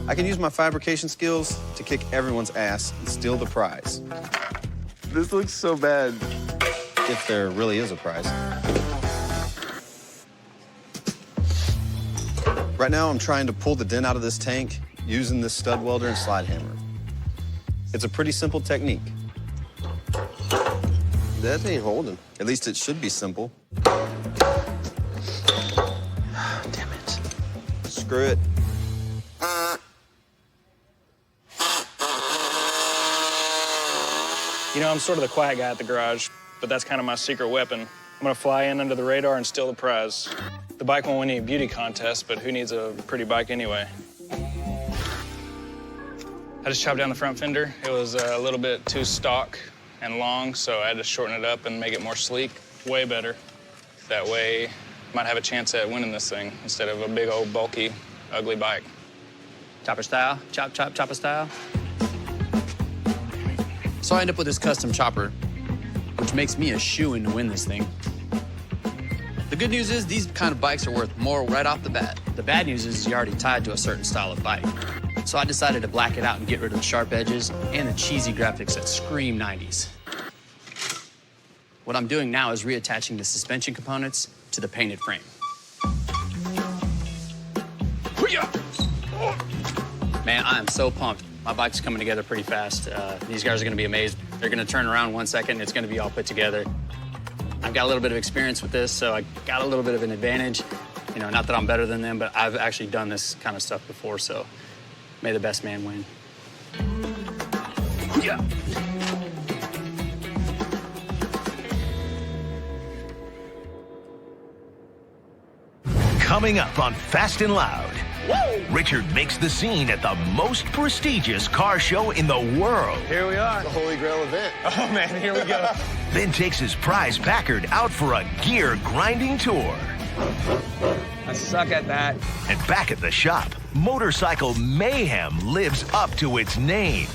I can use my fabrication skills to kick everyone's ass and steal the prize. This looks so bad. If there really is a prize. Right now, I'm trying to pull the dent out of this tank using this stud welder and slide hammer. It's a pretty simple technique. That ain't holding. At least it should be simple. Damn it. Screw it. You know, I'm sort of the quiet guy at the garage, but that's kind of my secret weapon. I'm gonna fly in under the radar and steal the prize. The bike won't win any beauty contest, but who needs a pretty bike anyway? I just chopped down the front fender. It was a little bit too stock and long, so I had to shorten it up and make it more sleek. Way better. That way, I might have a chance at winning this thing instead of a big old bulky, ugly bike. Chopper style, chopper style. So I end up with this custom chopper, which makes me a shoo-in to win this thing. The good news is these kind of bikes are worth more right off the bat. The bad news is you're already tied to a certain style of bike. So I decided to black it out and get rid of the sharp edges and the cheesy graphics that scream 90s. What I'm doing now is reattaching the suspension components to the painted frame. Man, I am so pumped. My bike's coming together pretty fast. These guys are gonna be amazed. They're gonna turn around 1 second, and it's gonna be all put together. I've got a little bit of experience with this, so I got a little bit of an advantage. You know, not that I'm better than them, but I've actually done this kind of stuff before, so may the best man win. Yeah. Coming up on Fast and Loud, Richard makes the scene at the most prestigious car show in the world. Here we are. The Holy Grail event. Oh, man, here we go. Then takes his prize Packard out for a gear grinding tour. I suck at that. And back at the shop, Motorcycle Mayhem lives up to its name.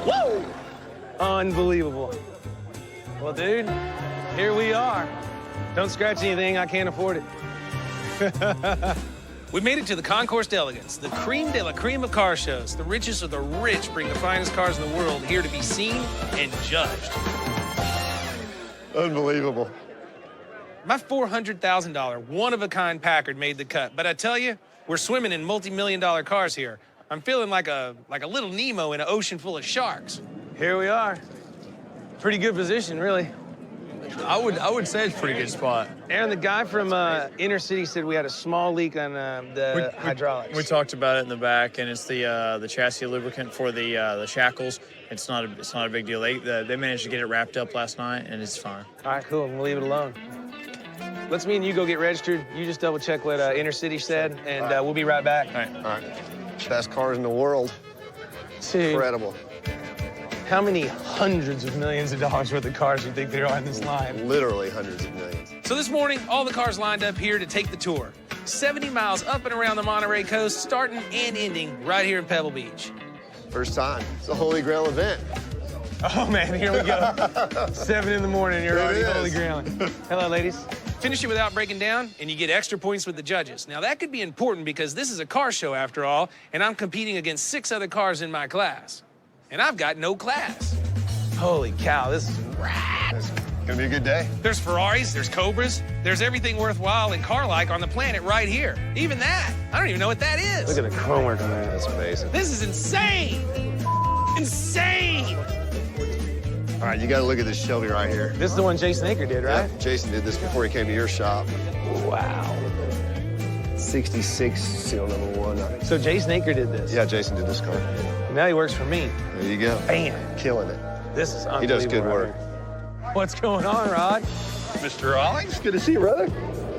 Whoa! Unbelievable. Well, dude, here we are. Don't scratch anything, I can't afford it. We made it to the Concours d'Elegance, the creme de la creme of car shows. The richest of the rich bring the finest cars in the world here to be seen and judged. Unbelievable. My $400,000 one-of-a-kind Packard made the cut, but I tell you, we're swimming in multi-million-dollar cars here. I'm feeling like a little Nemo in an ocean full of sharks. Here we are. Pretty good position, really. I would say it's a pretty good spot. Aaron, the guy from Inner City said we had a small leak on the hydraulics. We talked about it in the back, and it's the chassis lubricant for the shackles. It's not a big deal. They managed to get it wrapped up last night, and it's fine. All right, cool. We'll leave it alone. Let's me and you go get registered. You just double check what Inner City said, and we'll be right back. All right. Best cars in the world. Dude. Incredible. How many hundreds of millions of dollars worth of cars do you think there are in this line? Literally hundreds of millions. So this morning, all the cars lined up here to take the tour. 70 miles up and around the Monterey coast, starting and ending right here in Pebble Beach. First time. It's a holy grail event. Oh, man, here we go. 7 in the morning, you're already holy grailing. Hello, ladies. Finish it without breaking down, and you get extra points with the judges. Now, that could be important because this is a car show, after all, and I'm competing against 6 other cars in my class. And I've got no class. Holy cow, this is rad. It's gonna be a good day. There's Ferraris, there's Cobras, there's everything worthwhile and car-like on the planet right here. Even that, I don't even know what that is. Look at the chrome work on that. That's amazing. This is insane. Insane. All right, you gotta look at this Shelby right here. This is the one Jason Aker did, right? Yeah, Jason did this before he came to your shop. Wow. 66 seal number 1. So Jason Aker did this? Yeah, Jason did this car. Now he works for me. There you go. Bam. Killing it. This is unbelievable. He does good work. What's going on, Rod? Mr. Rawlings, good to see you, brother.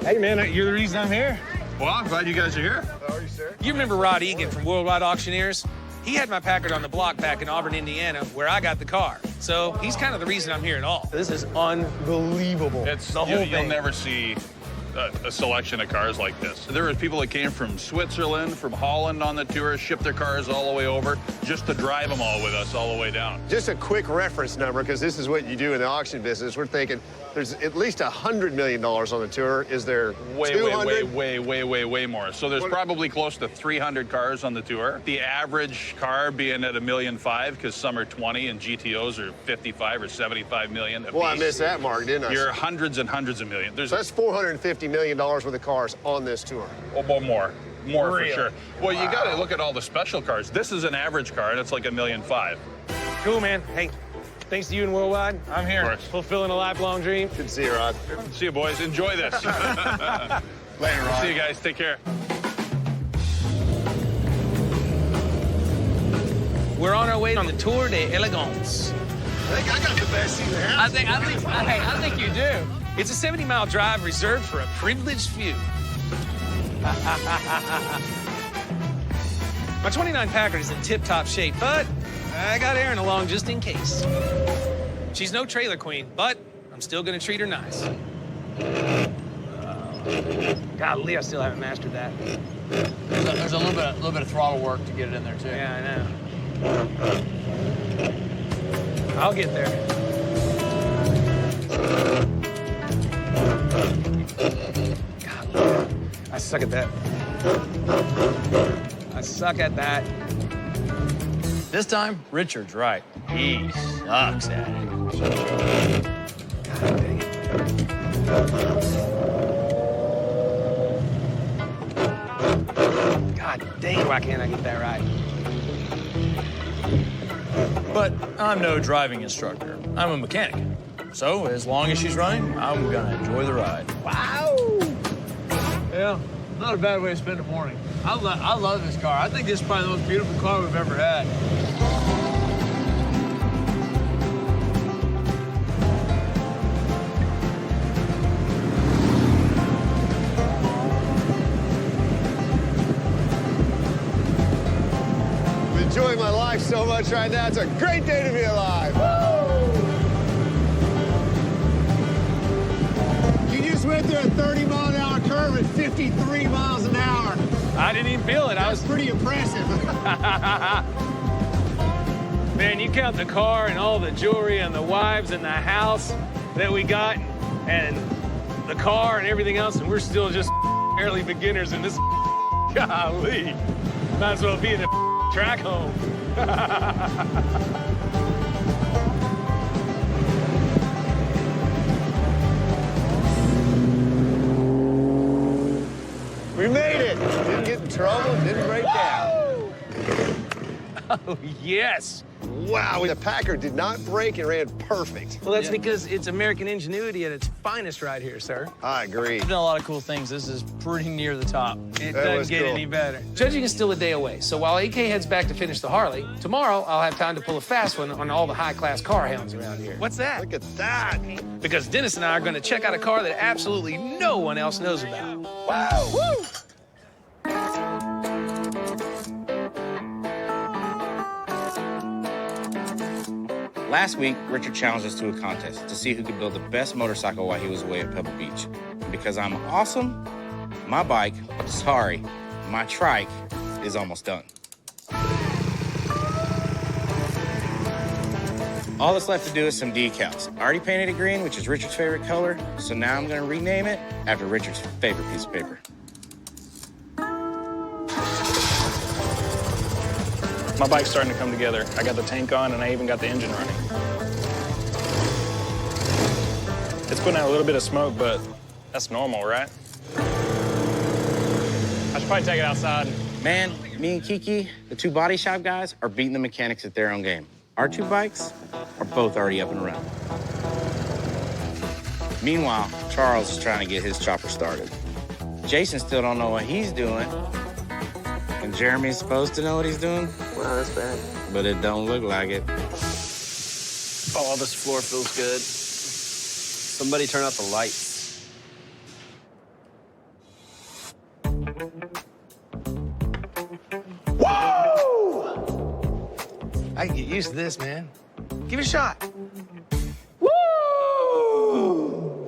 Hey, man, you're the reason I'm here. Well, I'm glad you guys are here. How are you, sir? You remember Rod Egan from Worldwide Auctioneers? He had my Packard on the block back in Auburn, Indiana, where I got the car. So he's kind of the reason I'm here at all. This is unbelievable. It's the whole thing. You'll never see a selection of cars like this. There were people that came from Switzerland, from Holland on the tour, shipped their cars all the way over just to drive them all with us all the way down. Just a quick reference number, because this is what you do in the auction business. We're thinking there's at least $100 million on the tour. Is there 200? Way more. So there's probably close to 300 cars on the tour. The average car being at $1.5 million, because some are 20 and GTOs are 55 or 75 million. Well, I missed that mark, didn't I? You're hundreds and hundreds of millions. So that's $450 million worth of cars on this tour. Oh, more Really? for sure. Well, you got to look at all the special cars. This is an average car, and it's like $1.5 million. Cool, man. Hey, thanks to you and Worldwide, I'm here fulfilling a lifelong dream. Good to see you, Rod. See you, boys. Enjoy this. Later, Rod. See you guys. Take care. We're on our way on the Tour de Elegance. I think I got the best seat in the house. I think you do. It's a 70-mile drive reserved for a privileged few. My 29 Packard is in tip-top shape, but I got Erin along just in case. She's no trailer queen, but I'm still gonna treat her nice. Golly, I still haven't mastered that. There's a little bit of throttle work to get it in there too. Yeah, I know. I'll get there. God, I suck at that. I suck at that. This time, Richard's right. He sucks at it. God dang it. God dang, why can't I get that right? But I'm no driving instructor. I'm a mechanic. So as long as she's running, I'm gonna enjoy the ride. Wow! Yeah, not a bad way to spend a morning. I love this car. I think this is probably the most beautiful car we've ever had. I'm enjoying my life so much right now. It's a great day to be alive. You just went through a 30-mile-an-hour curve at 53 miles an hour. I didn't even feel it. I was pretty impressive. Man, you count the car and all the jewelry and the wives and the house that we got and the car and everything else, and we're still just barely beginners in this. Golly. Might as well be in the track home. We made it. Didn't get in trouble, didn't break down. Oh, yes. Wow, the Packard did not break and ran perfect. Well, that's because it's American ingenuity at its finest right here, sir. I agree. We've done a lot of cool things. This is pretty near the top. It doesn't get any better. Judging is still a day away, so while AK heads back to finish the Harley, tomorrow I'll have time to pull a fast one on all the high-class car hounds around here. What's that? Look at that. Because Dennis and I are going to check out a car that absolutely no one else knows about. Wow! Woo! Last week, Richard challenged us to a contest to see who could build the best motorcycle while he was away at Pebble Beach. And because I'm awesome, my bike, sorry, my trike, is almost done. All that's left to do is some decals. I already painted it green, which is Richard's favorite color, so now I'm gonna rename it after Richard's favorite piece of paper. My bike's starting to come together. I got the tank on, and I even got the engine running. It's putting out a little bit of smoke, but that's normal, right? I should probably take it outside. Man, me and Kiki, the two body shop guys, are beating the mechanics at their own game. Our two bikes are both already up and running. Meanwhile, Charles is trying to get his chopper started. Jason still don't know what he's doing. And Jeremy's supposed to know what he's doing. Wow, that's bad. But it don't look like it. Oh, this floor feels good. Somebody turn out the lights. Whoa! I can get used to this, man. Give it a shot. Woo!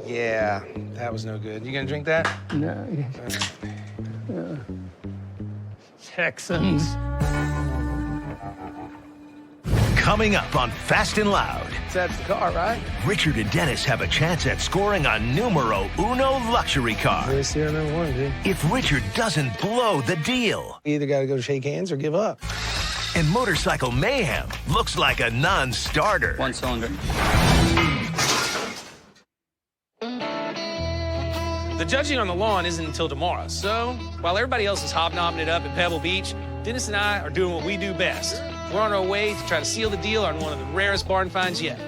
Yeah, that was no good. You gonna drink that? No. Texans. Coming up on Fast and Loud. That's the car, right? Richard and Dennis have a chance at scoring a numero uno luxury car. Here's serial number 1, dude. If Richard doesn't blow the deal. You either gotta go shake hands or give up. And Motorcycle Mayhem looks like a non-starter. One cylinder. The judging on the lawn isn't until tomorrow, so while everybody else is hobnobbing it up at Pebble Beach, Dennis and I are doing what we do best. We're on our way to try to seal the deal on one of the rarest barn finds yet.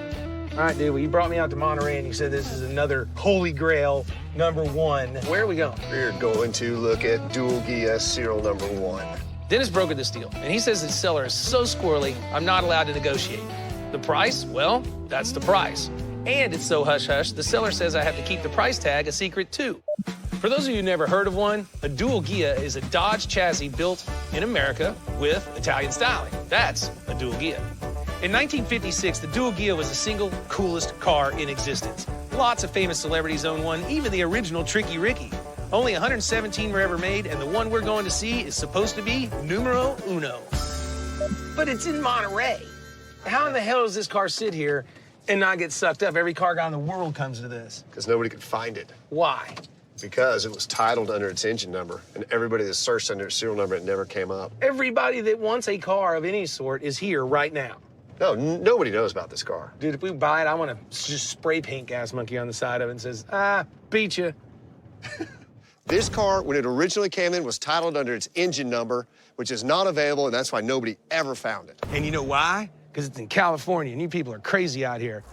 All right, dude, well, you brought me out to Monterey and you said this is another holy grail, number 1. Where are we going? We're going to look at dual gear serial number 1. Dennis brokered this deal, and he says the seller is so squirrely, I'm not allowed to negotiate. The price? Well, that's the price. And it's so hush-hush, the seller says I have to keep the price tag a secret, too. For those of you who never heard of one, a dual Ghia is a Dodge chassis built in America with Italian styling. That's a dual Ghia. In 1956, the dual Ghia was the single coolest car in existence. Lots of famous celebrities own one, even the original Tricky Ricky. Only 117 were ever made, and the one we're going to see is supposed to be numero uno. But it's in Monterey. How in the hell does this car sit here and not get sucked up? Every car guy in the world comes to this. Because nobody could find it. Why? Because it was titled under its engine number, and everybody that searched under its serial number, it never came up. Everybody that wants a car of any sort is here right now. No, nobody knows about this car. Dude, if we buy it, I want to just spray paint Gas Monkey on the side of it and says, beat you. This car, when it originally came in, was titled under its engine number, which is not available, and that's why nobody ever found it. And you know why? Because it's in California, and you people are crazy out here.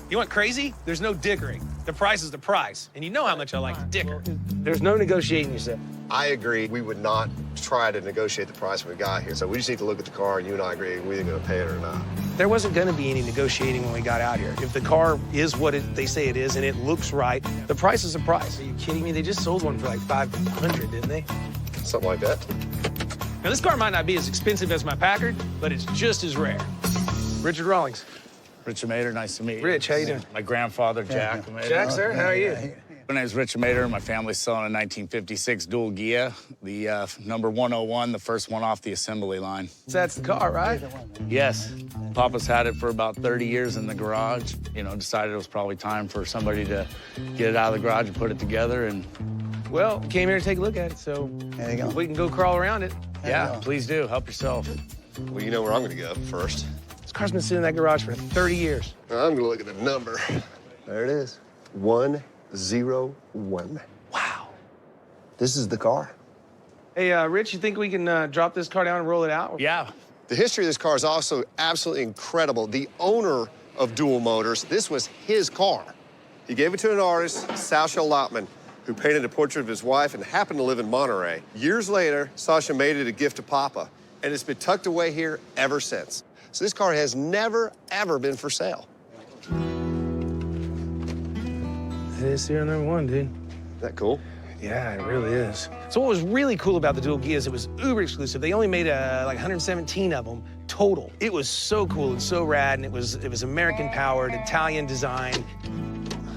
You want crazy? There's no dickering. The price is the price, and you know how much I like to dicker. There's no negotiating, you said. I agree. We would not try to negotiate the price when we got here. So we just need to look at the car, and you and I agree we're either going to pay it or not. There wasn't going to be any negotiating when we got out here. If the car is what they say it is and it looks right, the price is the price. Are you kidding me? They just sold one for like $500, didn't they? Something like that. Now, this car might not be as expensive as my Packard, but it's just as rare. Richard Rawlings. Richard Mader, nice to meet you. Rich, how you doing? My grandfather, Jack. Jack, sir, how are you? My name's Richard Mader. My family's selling a 1956 dual Ghia, the number 101, the first one off the assembly line. That's the car, right? Yes. Papa's had it for about 30 years in the garage. You know, decided it was probably time for somebody to get it out of the garage and put it together. And well, came here to take a look at it, so there you go. We can go crawl around it. Yeah, please do. Help yourself. Well, you know where I'm going to go first. This car's been sitting in that garage for 30 years. I'm going to look at the number. There it is. 101. Wow. This is the car. Hey, Rich, you think we can drop this car down and roll it out? Yeah. The history of this car is also absolutely incredible. The owner of Dual Motors, this was his car. He gave it to an artist, Sasha Lotman, who painted a portrait of his wife and happened to live in Monterey. Years later, Sasha made it a gift to Papa, and it's been tucked away here ever since. So this car has never, ever been for sale. It is serial number 1, dude. Isn't that cool? Yeah, it really is. So what was really cool about the dual Ghia is it was uber exclusive. They only made like 117 of them, total. It was so cool and so rad, and it was American-powered, Italian design.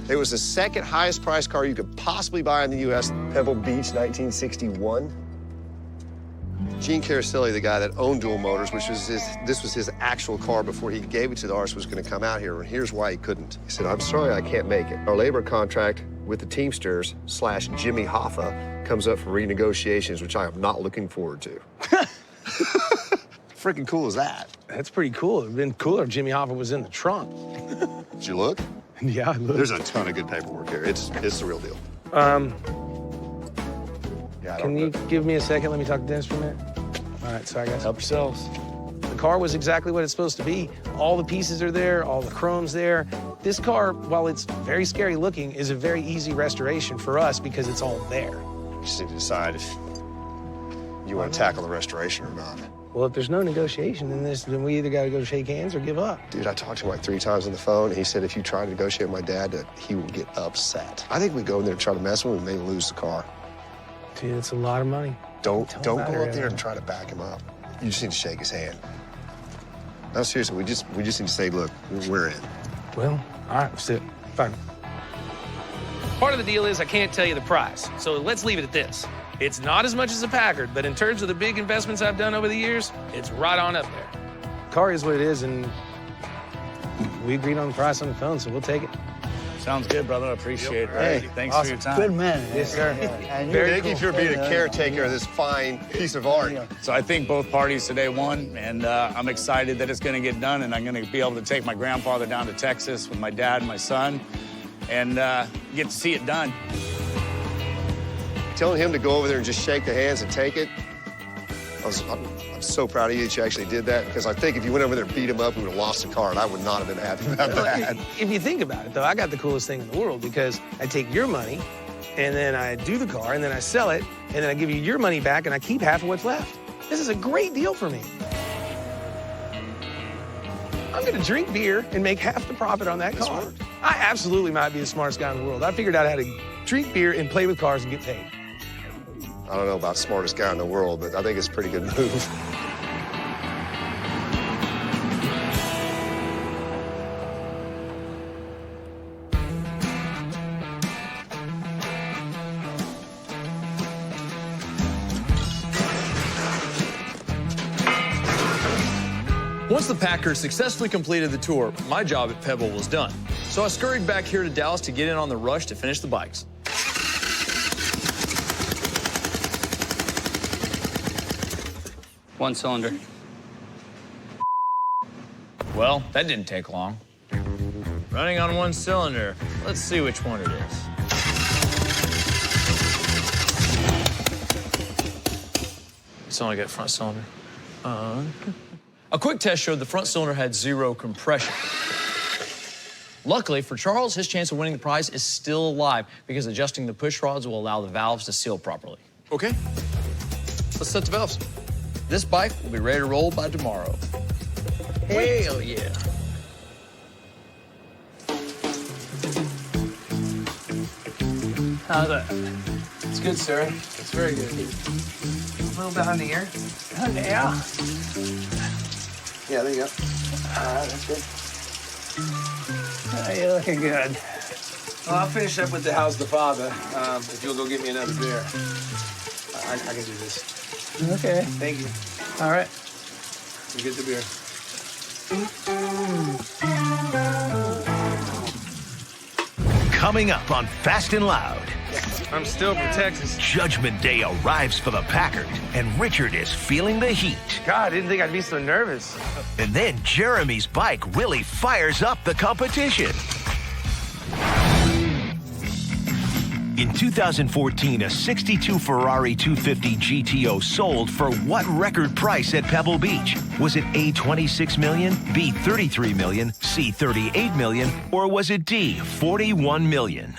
It was the second highest priced car you could possibly buy in the U.S. Pebble Beach, 1961. Gene Caroselli, the guy that owned Dual Motors, this was his actual car before he gave it to the artist, was going to come out here, and here's why he couldn't. He said, "I'm sorry, I can't make it. Our labor contract with the Teamsters / Jimmy Hoffa comes up for renegotiations, which I am not looking forward to." Freaking cool is that? That's pretty cool. It'd been cooler if Jimmy Hoffa was in the trunk. Did you look? Yeah, I looked. There's a ton of good paperwork here. It's the real deal. Can you give me a second? Let me talk to Dennis for a minute. All right, sorry, guys. Help yourselves. The car was exactly what it's supposed to be. All the pieces are there, all the chrome's there. This car, while it's very scary looking, is a very easy restoration for us because it's all there. You just need to decide if you want to tackle the restoration or not. Well, if there's no negotiation, then we either got to go shake hands or give up. Dude, I talked to him like 3 times on the phone, and he said if you try to negotiate with my dad, that he will get upset. I think we go in there and try to mess with him, we may lose the car. Dude, it's a lot of money. Don't go up there and try to back him up. You just need to shake his hand. No, seriously, we just need to say, look, we're in. Well, all right, let's do it. Fine. Part of the deal is I can't tell you the price, so let's leave it at this. It's not as much as a Packard, but in terms of the big investments I've done over the years, it's right on up there. Car is what it is, and we agreed on the price on the phone, so we'll take it. Sounds good, brother. I appreciate it. Hey, thanks awesome. for your time. Good man. Yes, sir. Thank you for being a caretaker of this fine piece of art. So I think both parties today won, and I'm excited that it's going to get done, and I'm going to be able to take my grandfather down to Texas with my dad and my son and get to see it done. Telling him to go over there and just shake the hands and take it, I'm so proud of you that you actually did that, because I think if you went over there and beat him up, we would have lost the car, and I would not have been happy about that. If you think about it, though, I got the coolest thing in the world, because I take your money, and then I do the car, and then I sell it, and then I give you your money back, and I keep half of what's left. This is a great deal for me. I'm gonna drink beer and make half the profit on that car. I absolutely might be the smartest guy in the world. I figured out how to drink beer and play with cars and get paid. I don't know about smartest guy in the world, but I think it's a pretty good move. Once the Packard successfully completed the tour, my job at Pebble was done. So I scurried back here to Dallas to get in on the rush to finish the bikes. One cylinder. Well, that didn't take long. Running on one cylinder. Let's see which one it is. It's only got front cylinder. A quick test showed the front cylinder had 0 compression. Luckily for Charles, his chance of winning the prize is still alive because adjusting the push rods will allow the valves to seal properly. Okay, let's set the valves. This bike will be ready to roll by tomorrow. Hell yeah. How's that? It's good, sir. It's very good. A little behind the ear. Yeah. Yeah, there you go. All right, that's good. You're looking good. Well, I'll finish up with the How's the Father. If you'll go get me another beer. I can do this. Okay. Thank you. All right. You get the beer. Coming up on Fast and Loud. I'm still for Texas. Judgment Day arrives for the Packard, and Richard is feeling the heat. God, I didn't think I'd be so nervous. And then Jeremy's bike really fires up the competition. In 2014, a 62 Ferrari 250 GTO sold for what record price at Pebble Beach? Was it A, 26 million, B, 33 million, C, 38 million, or was it D, 41 million?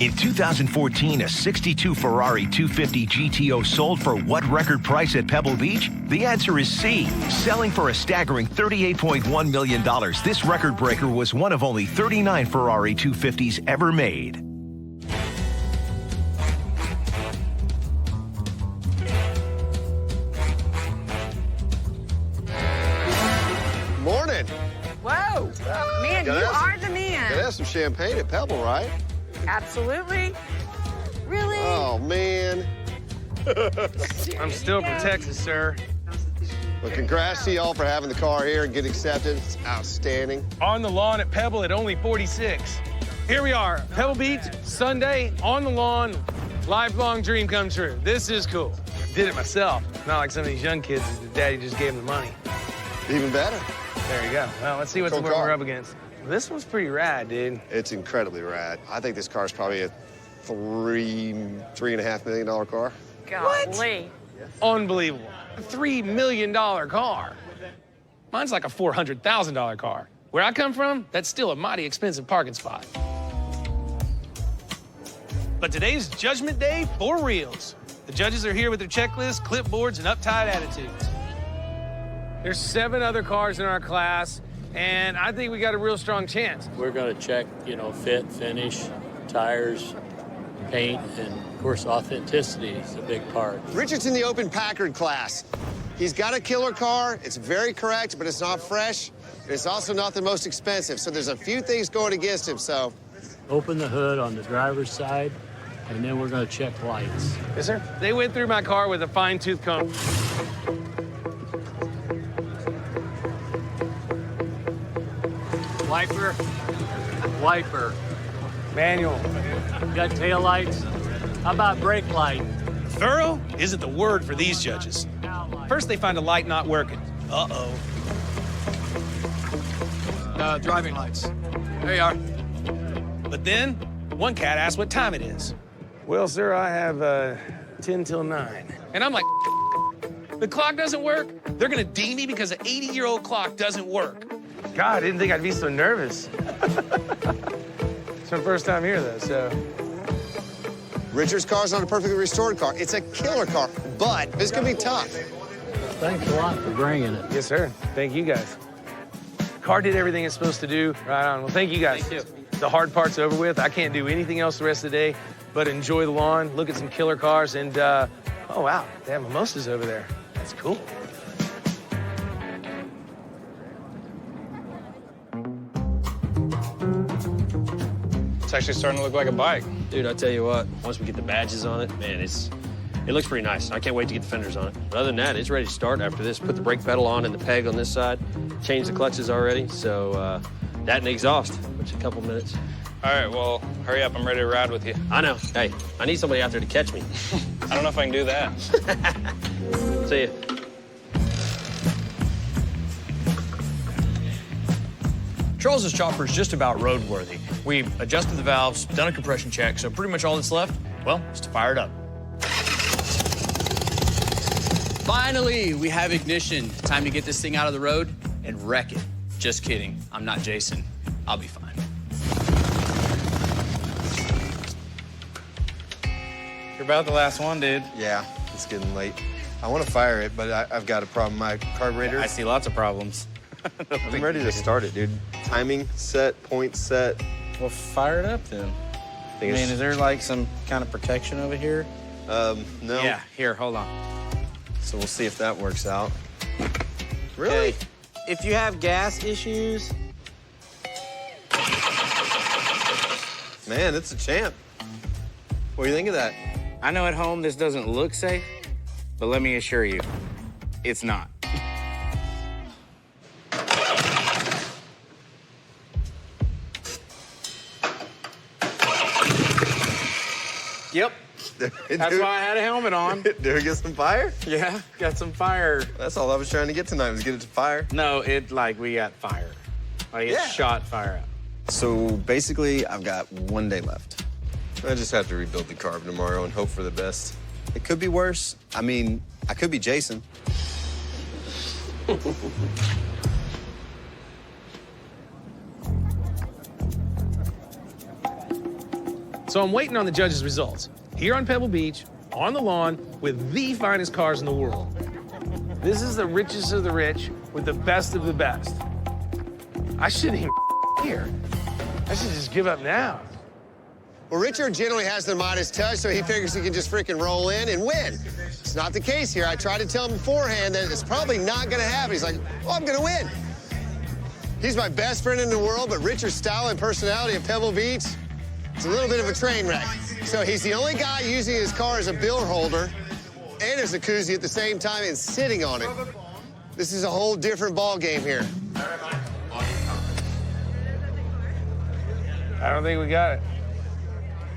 In 2014, a 62 Ferrari 250 GTO sold for what record price at Pebble Beach? The answer is C, selling for a staggering $38.1 million. This record breaker was one of only 39 Ferrari 250s ever made. Man, you are the man. Gotta have some champagne at Pebble, right? Absolutely. Really? Oh, man. I'm still from Texas, sir. Well, congrats to y'all for having the car here and getting accepted. It's outstanding. On the lawn at Pebble at only 46. Here we are, Pebble Beach, Sunday, on the lawn, lifelong dream come true. This is cool. Did it myself. Not like some of these young kids that the daddy just gave them the money. Even better. There you go. Well, let's see what we're up against. This one's pretty rad, dude. It's incredibly rad. I think this car's probably a $3.5 million car. Golly. Unbelievable. A $3 million car. Mine's like a $400,000 car. Where I come from, that's still a mighty expensive parking spot. But today's Judgment Day for reals. The judges are here with their checklists, clipboards, and uptight attitudes. There's 7 other cars in our class, and I think we got a real strong chance. We're going to check, fit, finish, tires, paint, and, of course, authenticity is a big part. Richard's in the open Packard class. He's got a killer car. It's very correct, but it's not fresh. And it's also not the most expensive, so there's a few things going against him, so. Open the hood on the driver's side, and then we're going to check lights. Yes, sir. They went through my car with a fine-tooth comb. Wiper. Manual. Got tail lights. How about brake light? Thorough isn't the word for these judges. First, they find a light not working. Uh-oh. Driving lights. There you are. But then, one cat asks what time it is. Well, sir, I have 10 till 9. And I'm like, the clock doesn't work? They're gonna ding me because an 80-year-old clock doesn't work. God, I didn't think I'd be so nervous. It's my first time here, though, so. Richard's car's not a perfectly restored car. It's a killer car, but it's gonna be tough. Thanks a lot for bringing it. Yes, sir. Thank you, guys. Car did everything it's supposed to do. Right on. Well, thank you, guys. Thank you. The hard part's over with. I can't do anything else the rest of the day but enjoy the lawn, look at some killer cars, and, oh, wow, they have mimosas over there. That's cool. It's actually starting to look like a bike. Dude, I tell you what, once we get the badges on it, man, it looks pretty nice. I can't wait to get the fenders on it. But other than that, it's ready to start after this. Put the brake pedal on and the peg on this side. Change the clutches already, so that and the exhaust, which is a couple minutes. All right, well, hurry up. I'm ready to ride with you. I know. Hey, I need somebody out there to catch me. I don't know if I can do that. See ya. Charles's chopper is just about roadworthy. We've adjusted the valves, done a compression check, so pretty much all that's left, well, is to fire it up. Finally, we have ignition. Time to get this thing out of the road and wreck it. Just kidding. I'm not Jason. I'll be fine. You're about the last one, dude. Yeah, it's getting late. I want to fire it, but I've got a problem. My carburetor. I see lots of problems. I'm ready to start it, dude. Timing set, point set. Well, fire it up then. I mean, is there like some kind of protection over here? No. Yeah, here, hold on. So we'll see if that works out. Really? If you have gas issues. Man, it's a champ. What do you think of that? I know at home this doesn't look safe, but let me assure you, it's not. Yep. That's why I had a helmet on. Did it get some fire? Yeah, got some fire. That's all I was trying to get tonight, was get it to fire. No, we got fire. Like, it shot fire up. So basically, I've got 1 day left. I just have to rebuild the carb tomorrow and hope for the best. It could be worse. I mean, I could be Jason. So I'm waiting on the judges' results. Here on Pebble Beach, on the lawn, with the finest cars in the world. This is the richest of the rich with the best of the best. I shouldn't even here. I should just give up now. Well, Richard generally has the Midas touch, so he figures he can just freaking roll in and win. It's not the case here. I tried to tell him beforehand that it's probably not gonna happen. He's like, oh, I'm gonna win. He's my best friend in the world, but Richard's style and personality at Pebble Beach, it's a little bit of a train wreck. So he's the only guy using his car as a bill holder and as a koozie at the same time and sitting on it. This is a whole different ball game here. I don't think we got it.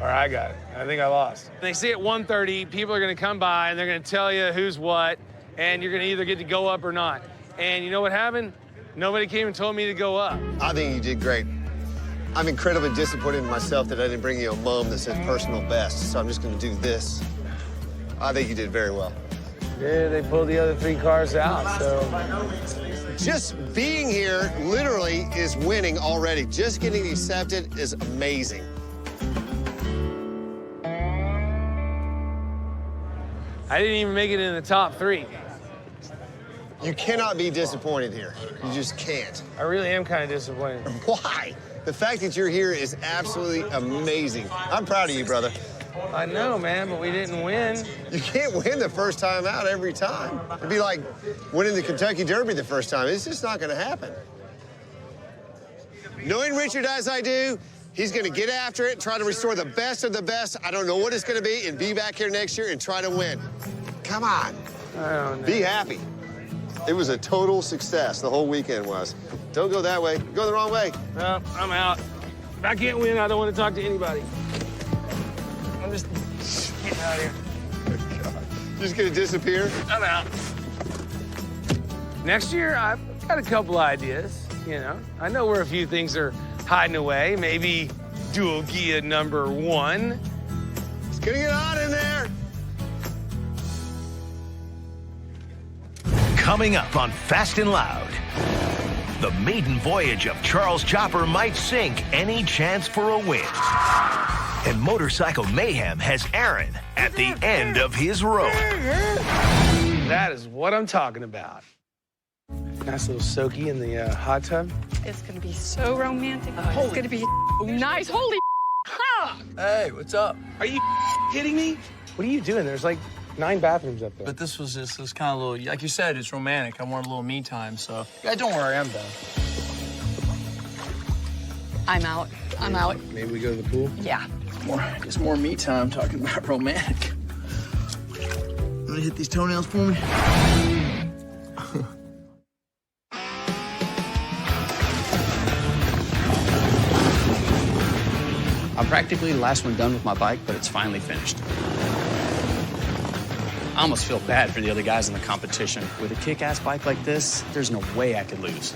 Or I got it. I think I lost. They say at 1:30, people are gonna come by and they're gonna tell you who's what, and you're gonna either get to go up or not. And you know what happened? Nobody came and told me to go up. I think you did great. I'm incredibly disappointed in myself that I didn't bring you a mum that says personal best, so I'm just gonna do this. I think you did very well. Yeah, they pulled the other 3 cars out, so. Just being here literally is winning already. Just getting accepted is amazing. I didn't even make it in the top 3. You cannot be disappointed here. You just can't. I really am kind of disappointed. Why? The fact that you're here is absolutely amazing. I'm proud of you, brother. I know, man, but we didn't win. You can't win the first time out every time. It'd be like winning the Kentucky Derby the first time. It's just not gonna happen. Knowing Richard as I do, he's gonna get after it, try to restore the best of the best. I don't know what it's gonna be, and be back here next year and try to win. Come on. I don't know. Be happy. It was a total success, the whole weekend was. Don't go that way, go the wrong way. No, I'm out. If I can't win, I don't want to talk to anybody. I'm just getting out of here. Just gonna disappear? I'm out. Next year, I've got a couple ideas, you know. I know where a few things are hiding away. Maybe dual gear number 1. It's gonna get hot in there. Coming up on Fast and Loud, the maiden voyage of Charles Chopper might sink any chance for a win. And Motorcycle Mayhem has Aaron at the end of his rope. That is what I'm talking about. Nice little soaky in the hot tub. It's gonna be so romantic. It's gonna be nice. Holy ha! Hey, what's up? Are you kidding me? What are you doing? There's like 9 bathrooms up there. But this was just this kind of little, like you said, it's romantic. I want a little me time, so. Yeah, don't worry, I'm done. I'm out. I'm out. Maybe we go to the pool? Yeah. Just more me time talking about romantic. You wanna hit these toenails for me? I'm practically the last one done with my bike, but it's finally finished. I almost feel bad for the other guys in the competition. With a kick-ass bike like this, there's no way I could lose.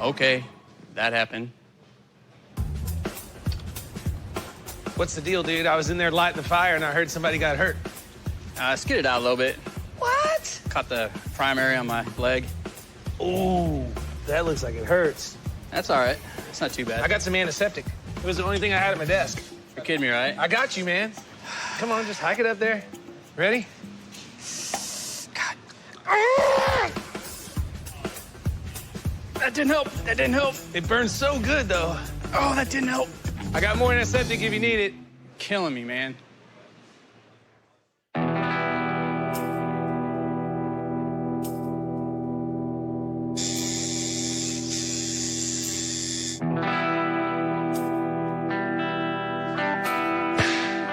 Okay, that happened. What's the deal, dude? I was in there lighting the fire and I heard somebody got hurt. Skidded out a little bit. What? Caught the primary on my leg. Ooh, that looks like it hurts. That's all right. It's not too bad. I got some antiseptic. It was the only thing I had at my desk. You're kidding me, right? I got you, man. Come on, just hike it up there. Ready? God. That didn't help. That didn't help. It burns so good, though. Oh, that didn't help. I got more antiseptic if you need it. Killing me, man.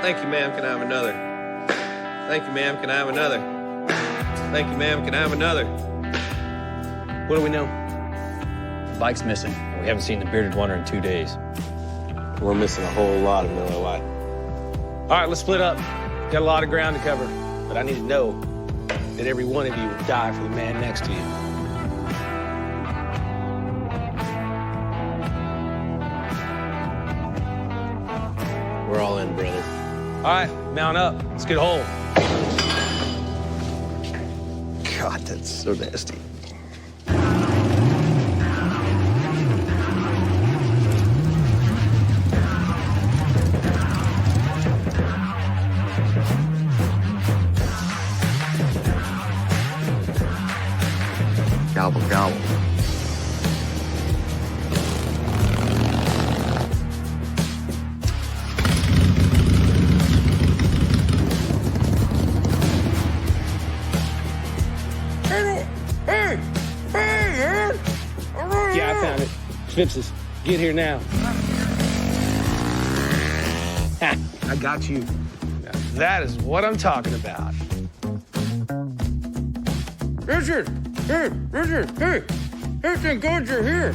Thank you, ma'am. Can I have another? Thank you, ma'am. Can I have another? Thank you, ma'am. Can I have another? What do we know? The bike's missing. We haven't seen the bearded wonder in 2 days. We're missing a whole lot of Miller Lite. All right, let's split up. Got a lot of ground to cover, but I need to know that every one of you will die for the man next to you. We're all in, brother. All right, mount up. Let's get a hold. God, that's so nasty. Gobble, gobble. Phipps, get here now. Ha, I got you. Now, that is what I'm talking about. Richard! Hey, Richard! Hey! Hey, thank God you're here!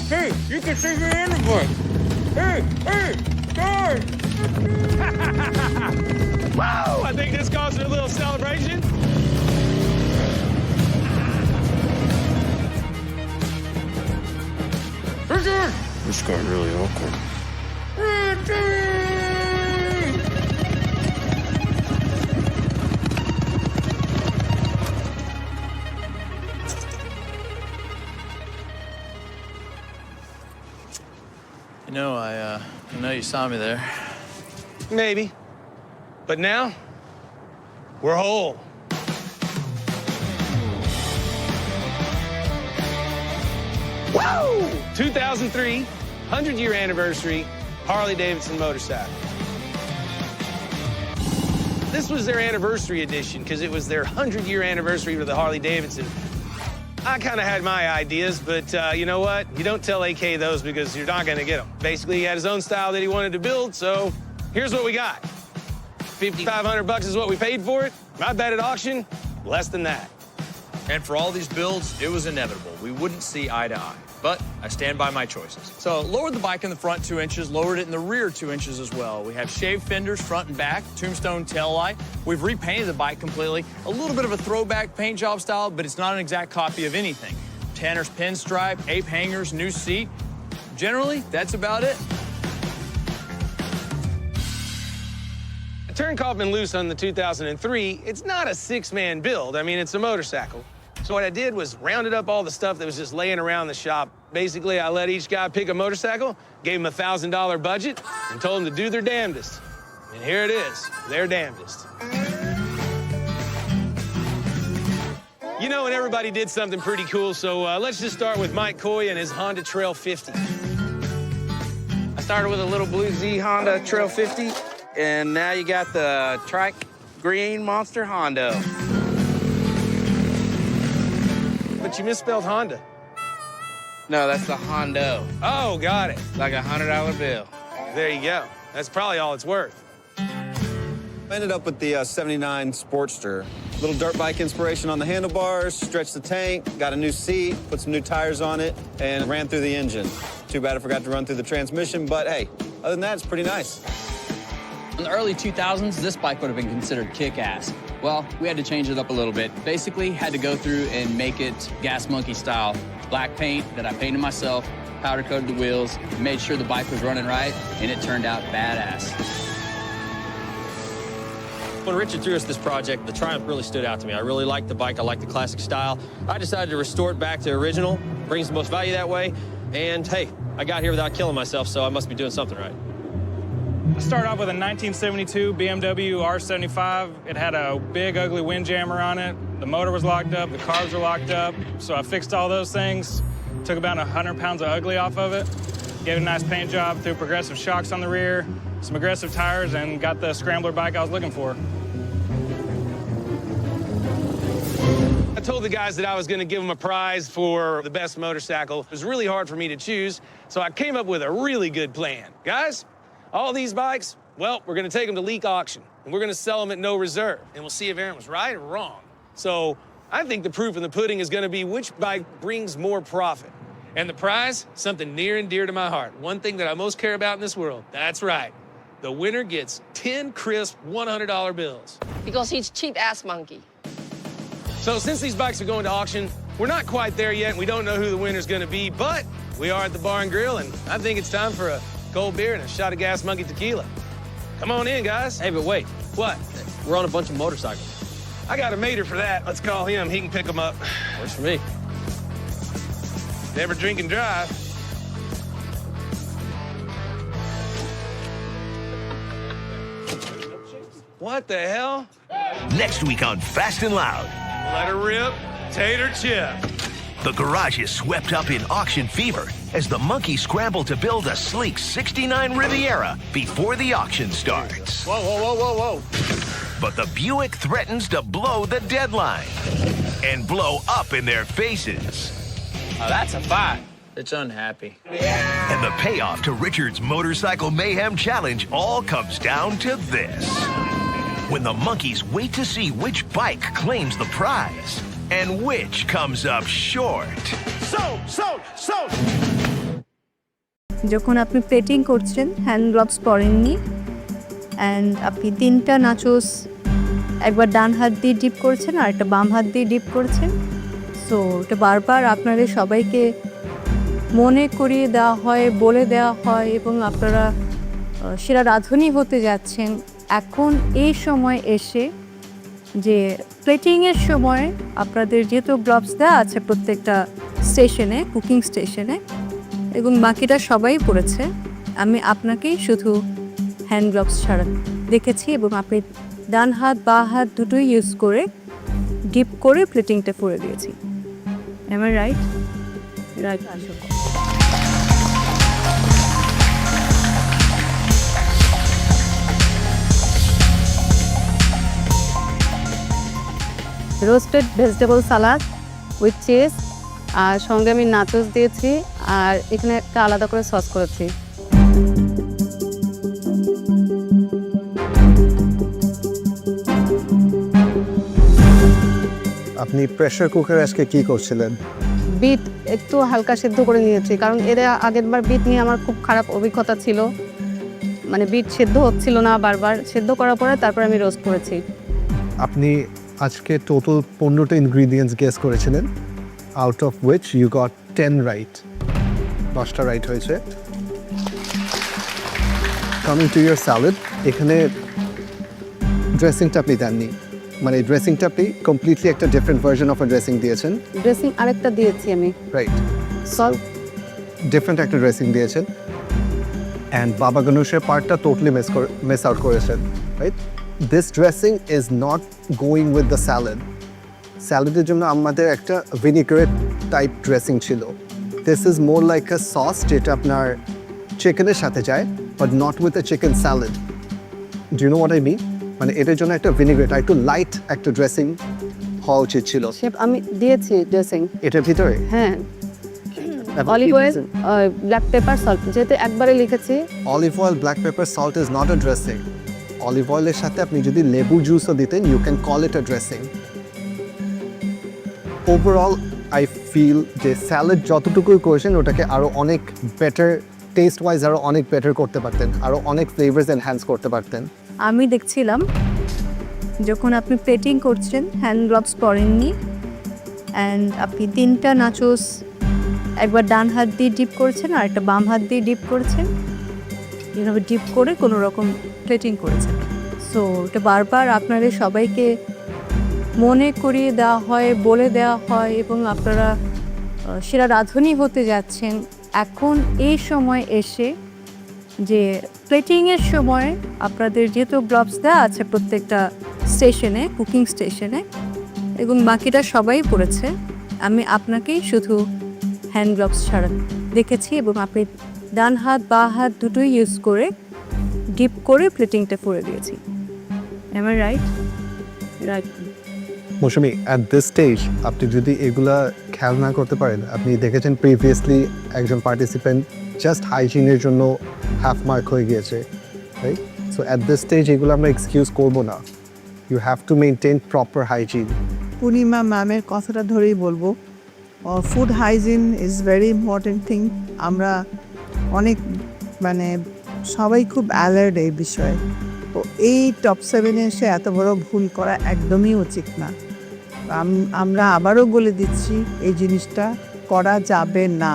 Hey, you can save your underboy! Hey! Hey! Guys! Wow! I think this calls for a little celebration. Richard! This got really awkward. Richard! You know, I know you saw me there. Maybe. But now, we're whole. Woo! 2003, 100-year anniversary, Harley-Davidson motorcycle. This was their anniversary edition because it was their 100-year anniversary of the Harley-Davidson. I kind of had my ideas, but you know what? You don't tell AK those because you're not going to get them. Basically, he had his own style that he wanted to build, so here's what we got. $5,500 is what we paid for it. I bet at auction, less than that. And for all these builds, it was inevitable. We wouldn't see eye to eye. But I stand by my choices. So lowered the bike in the front 2 inches, lowered it in the rear 2 inches as well. We have shaved fenders front and back, tombstone tail light. We've repainted the bike completely. A little bit of a throwback paint job style, but it's not an exact copy of anything. Tanner's pinstripe, ape hangers, new seat. Generally, that's about it. I turned Kaufman loose on the 2003. It's not a 6-man build. I mean, it's a motorcycle. So what I did was rounded up all the stuff that was just laying around the shop. Basically, I let each guy pick a motorcycle, gave him a $1,000 budget, and told them to do their damnedest. And here it is, their damnedest. You know, and everybody did something pretty cool, so let's just start with Mike Coy and his Honda Trail 50. I started with a little Blue Z Honda Trail 50, and now you got the Trike Green Monster Hondo. But you misspelled Honda. No, that's the Hondo. Oh, got it. Like a $100 bill. There you go. That's probably all it's worth. I ended up with the 79 Sportster. Little dirt bike inspiration on the handlebars, stretched the tank, got a new seat, put some new tires on it, and ran through the engine. Too bad I forgot to run through the transmission, but hey, other than that, it's pretty nice. In the early 2000s, this bike would have been considered kick-ass. Well, we had to change it up a little bit. Basically, had to go through and make it Gas Monkey style. Black paint that I painted myself, powder coated the wheels, made sure the bike was running right, and it turned out badass. When Richard threw us this project, the Triumph really stood out to me. I really liked the bike. I liked the classic style. I decided to restore it back to original, brings the most value that way. And hey, I got here without killing myself, so I must be doing something right. I started off with a 1972 BMW R75. It had a big, ugly windjammer on it. The motor was locked up, the carbs were locked up. So I fixed all those things, took about 100 pounds of ugly off of it, gave it a nice paint job, threw progressive shocks on the rear, some aggressive tires, and got the scrambler bike I was looking for. I told the guys that I was going to give them a prize for the best motorcycle. It was really hard for me to choose, so I came up with a really good plan. Guys, all these bikes, well, we're going to take them to Leak Auction, and we're going to sell them at no reserve, and we'll see if Aaron was right or wrong. So I think the proof in the pudding is going to be which bike brings more profit. And the prize, something near and dear to my heart. One thing that I most care about in this world. That's right. The winner gets 10 crisp $100 bills. Because he's cheap-ass monkey. So since these bikes are going to auction, we're not quite there yet, and we don't know who the winner's going to be, but we are at the Bar and Grill, and I think it's time for a cold beer and a shot of Gas Monkey tequila. Come on in, guys. Hey, but wait. What? We're on a bunch of motorcycles. I got a mater for that. Let's call him. He can pick them up. Works for me. Never drink and drive. What the hell? Next week on Fast and Loud. Let her rip, tater chip. The garage is swept up in auction fever as the monkeys scramble to build a sleek 69 Riviera before the auction starts. Whoa, whoa, whoa, whoa, whoa. But the Buick threatens to blow the deadline and blow up in their faces. Oh, that's a fight. It's unhappy. And the payoff to Richard's Motorcycle Mayhem Challenge all comes down to this. When the monkeys wait to see which bike claims the prize and which comes up short. যখন আপনি plating করছেন hand gloves পরেননি and আপনি 3টা nachos একবার ডান হাত দিয়ে deep করছেন আর একটা বাম হাত দিয়ে ডিপ করছেন, সো এটা বারবার আপনাদের সবাইকে মনে করিয়ে দেওয়া হয়, বলে দেওয়া হয় এবং আপনারা সেরা রাঁধুনি হতে যাচ্ছেন। এখন এই সময় এসে যে প্লেটিংয়ের সময় আপনাদের যেহেতু গ্লাভস দেওয়া আছে প্রত্যেকটা স্টেশনে, কুকিং স্টেশনে, এবং বাকিটা সবাই পড়েছে, আমি আপনাকেই শুধু হ্যান্ড গ্লাভস ছাড়া দেখেছি এবং আপনি ডান হাত বা হাত দুটোই ইউজ করে ডিপ করে প্লেটিংটা করে দিয়েছি। Am I right? Right. Roasted vegetable salad with cheese, আর সঙ্গে আমি নাচোস দিয়েছি, আর এখানে একটা আলাদা করে সস করেছি। আপনি প্রেসার কুকারে আজকে কি করছিলেন? বিট একটু হালকা সেদ্ধ করে নিয়েছি, কারণ এর আগেরবার বিট নিয়ে আমার খুব খারাপ অভিজ্ঞতা ছিল, মানে বিট সেদ্ধ হচ্ছিল না, বারবার সেদ্ধ করার পরে তারপর আমি রোস্ট করেছি। আপনি আজকে টোটাল 15টা ইনগ্রিডিয়েন্টস গেস করেছিলেন, out of which you got 10 right, 10টা রাইট হয়েছে। কামিং টু ইয়ার স্যালাড, এখানে ড্রেসিংটা আপনি দেননি, মানে ড্রেসিংটা আপনি কমপ্লিটলি একটা different version of a dressing দিয়েছেন। ড্রেসিং আরেকটা দিয়েছি আমি, রাইট, সল্ট ডিফারেন্ট একটা ড্রেসিং দিয়েছেন, অ্যান্ড বাবা গনুশের পার্টটা টোটালি মিস আউট করেছেন, right? This dressing is not going with the salad. স্যালাডের জন্য আমাদের একটা ভিনিগারেট টাইপ ড্রেসিং ছিল। This is more like a sauce যেটা আপনার চিকেনের সাথে যায়, but not with a chicken salad. Do you know what I mean? মানে এটার জন্য একটা ভিনিগারেট, একটু লাইট একটা ড্রেসিং হওয়া উচিত ছিল। শেফ আমি দিয়েছি ড্রেসিং এটার ভিতরে? হ্যাঁ, olive oil, black pepper, salt, যেহেতু একবারে লিখেছি। Olive oil, black pepper, salt is not a dressing. Olive অয়েলের সাথে আপনি যদি লেবু জুসও দিতেন, you can call it a dressing. Overall I feel যে স্যালাড যতটুকুই করেছেন ওটাকে আরও অনেক বেটার, টেস্ট ওয়াইজ আরও অনেক বেটার করতে পারতেন, আরও অনেক ফ্লেভার্স এনহ্যান্স করতে পারতেন। আমি দেখছিলাম যখন আপনি প্লেটিং করছেন হ্যান্ড গ্লাভস পরেননি অ্যান্ড আপনি 3টা নাচোস একবার ডান হাত দিয়ে ডিপ করছেন আর একটা বাম হাত দিয়ে ডিপ করছেন, এইভাবে ডিপ করে কোনো রকম প্লেটিং করেছেন। সো এটা বারবার আপনাদের সবাইকে মনে করিয়ে দেওয়া হয়, বলে দেওয়া হয় এবং আপনারা সেরা রাঁধুনি হতে যাচ্ছেন। এখন এই সময় এসে যে প্লেটিংয়ের সময় আপনাদের যেহেতু গ্লাভস দেওয়া আছে প্রত্যেকটা স্টেশনে, কুকিং স্টেশনে, এবং বাকিটা সবাই পড়েছে, আমি আপনাকেই শুধু হ্যান্ড গ্লাভস ছাড়া দেখেছি এবং আপনি ডান হাত বা হাত দুটোই ইউজ করে ডিপ করে প্লেটিংটা করে দিয়েছি। Am I right? Right. Mousumi, at this stage আপনি যদি এগুলা খেয়াল না করতে পারেন, আপনি দেখেছেন প্রিভিয়াসলি একজন পার্টিসিপেন্ট জাস্ট হাইজিনের জন্য হাফ মার্ক হয়ে গিয়েছে, right? So at this stage এগুলো আমরা এক্সকিউজ করবো না। You have to maintain proper hygiene. Purnima ম্যামের কথাটা ধরেই বলবো, food hygiene is very important thing. আমরা অনেক মানে সবাই খুব অ্যালার্ট এই বিষয়ে, তো এই টপ 7-এ এসে এত বড় ভুল করা একদমই উচিত না। আমরা আবারও বলে দিচ্ছি এই জিনিসটা করা যাবে না,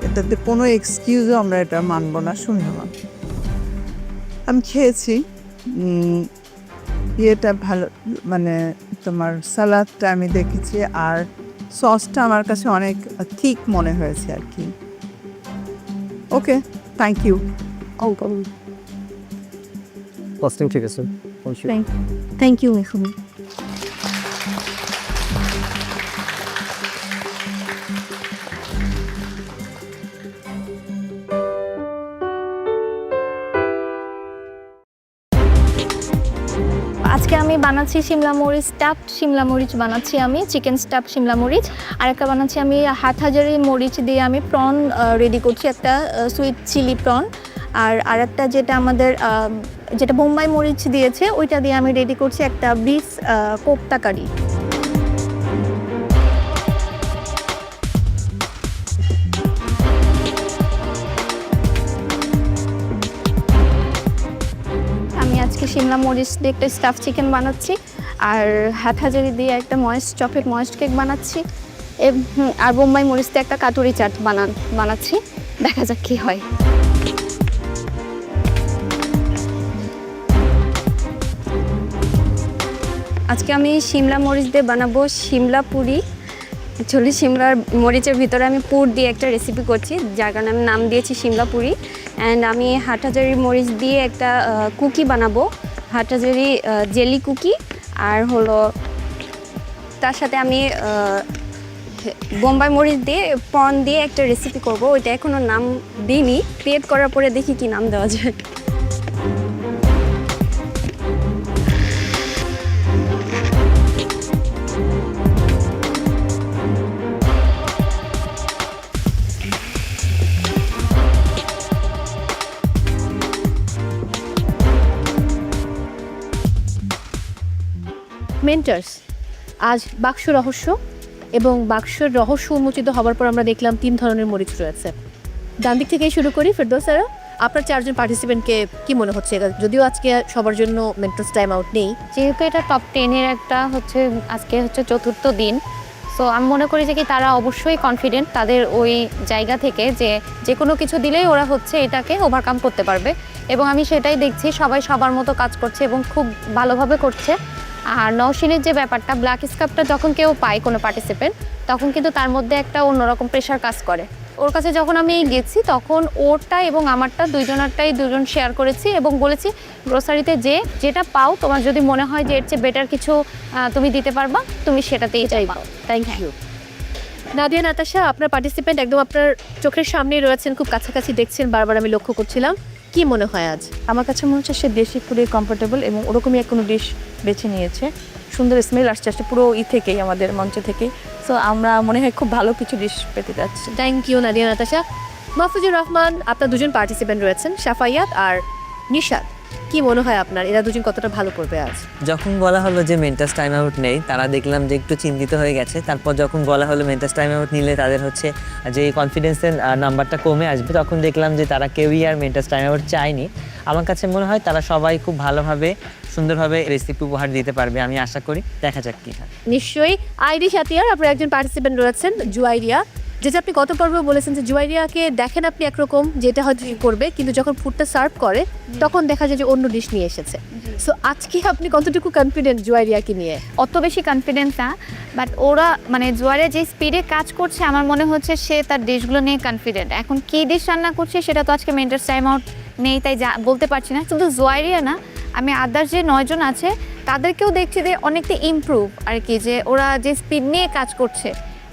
এটাতে কোনো এক্সকিউজও আমরা এটা মানব না, শুনবো না। আমি খেয়েছি, ইয়েটা ভালো, মানে তোমার সালাদটা আমি দেখেছি, আর সসটা আমার কাছে অনেক ঠিক মনে হয়েছে আর কি। ওকে, থ্যাংক ইউ। কস্টিং ঠিক আছে, থ্যাংক ইউ মেহবুব। আজকে আমি বানাচ্ছি শিমলা মরিচ স্টাফড শিমলা মরিচ বানাচ্ছি আমি, চিকেন স্টাফ শিমলা মরিচ। আর একটা বানাচ্ছি আমি হাটহাজারি মরিচ দিয়ে আমি প্রন রেডি করছি, একটা সুইট চিলি প্রন। আর একটা যেটা আমাদের যেটা বোম্বাই মরিচ দিয়েছে ওইটা দিয়ে আমি রেডি করছি একটা বিফ কোপ্তা কারি। আজকে শিমলা মরিচ দিয়ে একটা স্টাফ চিকেন বানাচ্ছি, আর হাটহাজারি দিয়ে একটা ময়েস্ট চকলেট ময়েস্ট কেক বানাচ্ছি, আর বোম্বাই মরিচ দিয়ে একটা কাটুরি চাট বানাচ্ছি। দেখা যাক কি হয়। আজকে আমি শিমলা মরিচ দিয়ে বানাবো শিমলা পুরি। অ্যাকচুয়ালি শিমলার মরিচের ভিতরে আমি পুর দিয়ে একটা রেসিপি করছি, যার কারণে আমি নাম দিয়েছি শিমলা পুরি। অ্যান্ড আমি হাটহাজারি মরিচ দিয়ে একটা কুকি বানাবো, হাটহাজারি জেলি কুকি। আর হলো তার সাথে আমি বোম্বাই মরিচ দিয়ে প্রন দিয়ে একটা রেসিপি করব, ওইটা এখনও নাম দিইনি, ক্রিয়েট করার পরে দেখি কি নাম দেওয়া যায়। মেন্টার্স, আজ বাক্স রহস্য, এবং বাক্সের রহস্য উন্মোচিত হওয়ার পর আমরা দেখলাম 3 ধরনের মরিচ রয়েছে। ডান দিক থেকেই শুরু করি। ফেরদৌসারা, আপনার 4 জন পার্টিসিপেন্টকে কি মনে হচ্ছে? যদিও আজকে সবার জন্য মেন্টার্স টাইম আউট নেই, যেহেতু এটা টপ 10-এর একটা আজকে হচ্ছে 4র্থ দিন, সো আমি মনে করি যে কি তারা অবশ্যই কনফিডেন্ট তাদের ওই জায়গা থেকে যে কোনো কিছু দিলেই ওরা এটাকে ওভারকাম করতে পারবে। এবং আমি সেটাই দেখছি, সবাই সবার মতো কাজ করছে এবং খুব ভালোভাবে করছে। আর নওশিনের যে ব্যাপারটা, ব্ল্যাক স্কার্ফটা যখন কেউ পায় কোনো পার্টিসিপেন্ট, তখন কিন্তু তার মধ্যে একটা অন্যরকম প্রেশার কাজ করে। ওর কাছে যখন আমি গেছি তখন ওরটা এবং আমারটা দুজন শেয়ার করেছি এবং বলেছি গ্রোসারিতে যেটা পাও তোমার যদি মনে হয় যে এর চেয়ে বেটার কিছু তুমি দিতে পারবা, তুমি সেটাতেই চাইবা। Thank you. নাদিয়া, নাতাশা, আপনার পার্টিসিপেন্ট একদম আপনার চোখের সামনেই রয়েছেন, খুব কাছাকাছি দেখছেন, বারবার আমি লক্ষ্য করছিলাম। কি মনে হয় আজ? আমার কাছে মনে হচ্ছে সে দেশি ফুডে কমফোর্টেবল এবং ওরকমই কোনো ডিশ বেছে নিয়েছে। সুন্দর স্মেল আসছে পুরো থেকেই, আমাদের মঞ্চ থেকেই। সো আমরা মনে হয় খুব ভালো কিছু ডিশ পেতে যাচ্ছি। Thank you Nadia, Natasha. মাহফুজুর রহমান, আপনার 2 জন পার্টিসিপেন্ট রয়েছেন, সাফায়াত আর নিশাদ। কি মনে হয় আপনার, এরা 2 জন কতটা ভালো করবে আজ? যখন বলা হলো যে মেন্টাস টাইম আউট নেই, তারা দেখলাম যে একটু চিন্তিত হয়ে গেছে। তারপর যখন বলা হলো মেন্টাস টাইম আউট নিলে তাদের যে কনফিডেন্সের নাম্বারটা কমে আসবে, তখন দেখলাম যে তারা কেউই আর মেন্টাস টাইম আউট চায়নি। আমার কাছে মনে হয় তারা সবাই খুব ভালোভাবে সুন্দরভাবে রেসিপি উপহার দিতে পারবে, আমি আশা করি। দেখা যাক কি হয়। নিশ্চয়ই। আইডি সাতিয়ার, আপনার একজন পার্টিসিপেন্ট রয়েছেন জুয়াইরিয়া, যেটা আপনি গত পর্বে বলেছেন যে জুয়াইরিয়াকে দেখেন আপনি একরকম, যেটা হয়তো করবে, কিন্তু যখন ফুডটা সার্ভ করে তখন দেখা যায় যে অন্য ডিশ নিয়ে এসেছে। সো আজকে আপনি কতটুকু কনফিডেন্ট জুয়াইরিয়াকে নিয়ে? অত বেশি কনফিডেন্স না, বাট ওরা জুয়াইরিয়া যে স্পিডে কাজ করছে আমার মনে হচ্ছে সে তার ডিশগুলো নিয়ে কনফিডেন্ট। এখন কী ডিশ রান্না করছে সেটা তো আজকে মেন্টার্স টাইম আউট নেই, তাই বলতে পারছি না। শুধু জুয়াইরিয়া না, আমি আদার্স যে 9 জন আছে তাদেরকেও দেখছি যে অনেকটা ইমপ্রুভ আর কি, যে ওরা যে স্পিড নিয়ে কাজ করছে।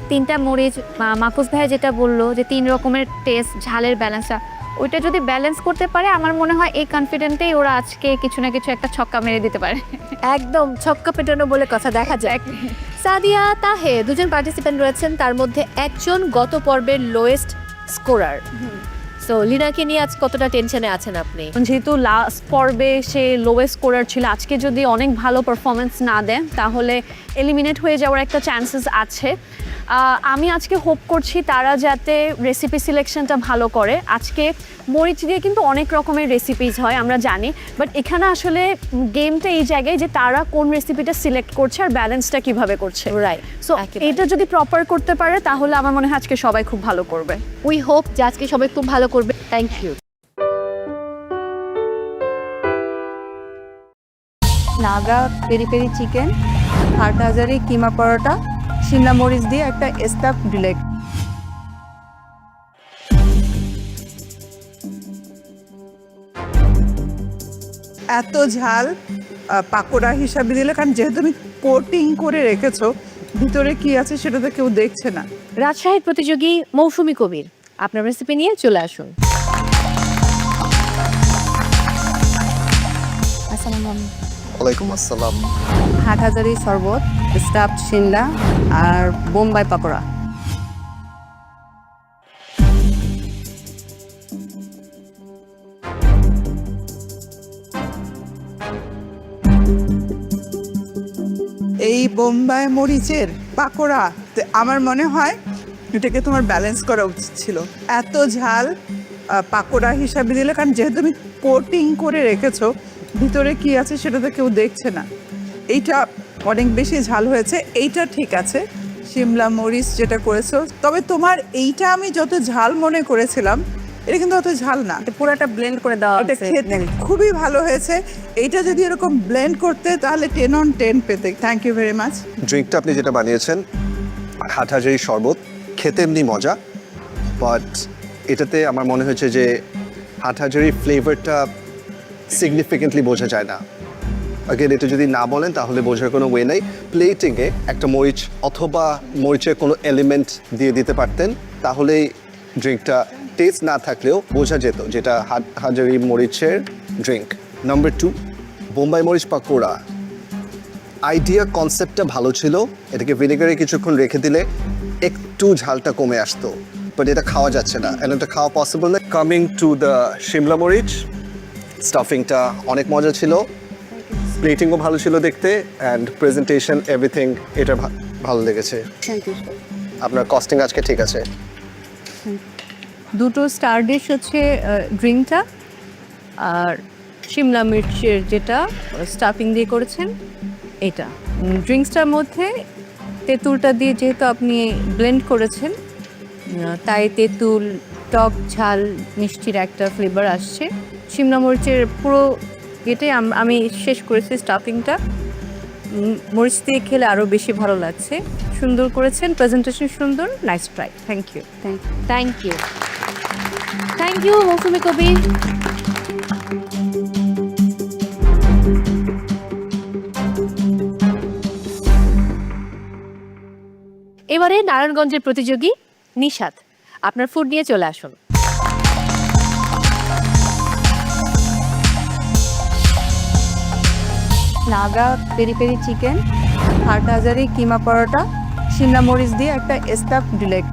3টা মরিচ, মাহফুজ ভাই যেটা বললো যে 3 রকমের টেস্ট, ঝালের ব্যালেন্সটা, ওইটা যদি ব্যালেন্স করতে পারে আমার মনে হয় এই কনফিডেন্টেই ওরা আজকে কিছু না কিছু একটা ছক্কা মেরে দিতে পারে। একদম ছক্কা পেটানো বলে কথা, দেখা যায়। সাদিয়া, তাহে, 2 জন পার্টিসিপেন্ট রয়েছেন, তার মধ্যে একজন গত পর্বের লোয়েস্ট স্কোরার। সো লিনাকে নিয়ে আজ কতটা টেনশনে আছেন আপনি? যেহেতু লাস্ট পর্বে সে লোয়েস্ট স্কোরার ছিল, আজকে যদি অনেক ভালো পারফরমেন্স না দেয় তাহলে এলিমিনেট হয়ে যাওয়ার একটা চান্সেস আছে। আমি আজকে হোপ করছি তারা যাতে রেসিপি সিলেকশনটা ভালো করে। আজকে মরিচ দিয়ে কিন্তু অনেক রকমের রেসিপিস হয় আমরা জানি, বাট এখানে আসলে গেমটা এই জায়গায় যে তারা কোন রেসিপিটা সিলেক্ট করছে আর ব্যালেন্সটা কিভাবে করছে। রাইট, সো এটা যদি প্রপার করতে পারে তাহলে আমার মনে হয় আজকে সবাই খুব ভালো করবে। উই হোপ যে আজকে সবাই খুব ভালো করবে। Thank you. Naga peri peri chicken, Hathazari keema paratha, শিমলা মরিচ দিয়ে একটা স্টাফ ডিলেট। এত ঝাল পাকোড়া হিসাবে দিলে, কারণ যেহেতু তুমি কোটিং করে রেখেছো, ভিতরে কি আছে সেটা তো কেউ দেখছে না। রাজশাহীর প্রতিযোগী মৌসুমী কবির, আপনার রেসিপি নিয়ে চলে আসুন। আসসালামু আলাইকুম। ওয়ালাইকুম আসসালাম। হাটহাজারি শরবত, স্টাফড শিমলা আর বোম্বাই পাকোড়া। এই বোম্বাই মরিচের পাকোড়া আমার মনে হয় এটাকে তোমার ব্যালেন্স করা উচিত ছিল। এত ঝাল পাকোড়া হিসাবে দিলে, কারণ যেহেতু তুমি কোটিং করে রেখেছো, ভিতরে কি আছে সেটা তো কেউ দেখছে না। এইটা অনেক বেশি ঝাল হয়েছে, এইটা ঠিক আছে শিমলা মরিচ যেটা করেছো। তবে তোমার এইটা আমি যত ঝাল মনে করেছিলাম, এটা কিন্তু অত ঝাল না, পুরোটা ব্লেন্ড করে দেওয়া এটা খেতে খুবই ভালো হয়েছে। এইটা যদি এরকম ব্লেন্ড করতে তাহলে 10 on 10 পেতে। Thank you very much. ড্রিঙ্কটা আপনি যেটা বানিয়েছেন হাটহাজারি শরবত, খেতে এমনি মজা, বাট এটাতে আমার মনে হয়েছে যে হাটহাজারি ফ্লেভারটা সিগনিফিকেন্টলি বোঝা যায় না। আগেন এটা যদি না বলেন তাহলে বোঝার কোনো ওয়ে নেই। প্লেটিংয়ে একটা মরিচ অথবা মরিচের কোনো এলিমেন্ট দিয়ে দিতে পারতেন, তাহলেই ড্রিঙ্কটা টেস্ট না থাকলেও বোঝা যেত যেটা হাটহাজারি মরিচের ড্রিঙ্ক। নাম্বার 2, বোম্বাই মরিচ পাকোড়া। আইডিয়া কনসেপ্টটা ভালো ছিল, এটাকে ভিনেগারে কিছুক্ষণ রেখে দিলে একটু ঝালটা কমে আসতো, বাট এটা খাওয়া যাচ্ছে না, and এটা খাওয়া পসিবল না। কামিং টু দ্য শিমলা মরিচ, স্টাফিংটা অনেক মজা ছিল, প্লেটিংও ভালো ছিল দেখতে, অ্যান্ড প্রেজেন্টেশন এভরিথিং এটা ভালো লেগেছে। Thank you. আপনার কস্টিং আজকে ঠিক আছে। দুটো স্টার ডিশ হচ্ছে ড্রিঙ্কটা আর শিমলা মির্চের যেটা স্টাফিং দিয়ে করেছেন এটা। ড্রিঙ্কসটার মধ্যে তেঁতুলটা দিয়ে যেহেতু আপনি ব্লেন্ড করেছেন, তাই তেঁতুল টক ঝাল মিষ্টির একটা ফ্লেভার আসছে। শিমলা মরিচের পুরো এটাই আমি শেষ করেছি স্টাফিংটা, মরিচ দিয়ে খেলে আরও বেশি ভালো লাগছে। সুন্দর করেছেন, প্রেজেন্টেশন সুন্দর, nice try. Thank you. Thank you, thank you Mousumi Kabi. এবারে নারায়ণগঞ্জের প্রতিযোগী নিশাত, আপনার ফুড নিয়ে চলে আসুন। Naga peri peri chicken, Hathazari keema paratha, শিমলা মরিচ দিয়ে একটা stuff delight.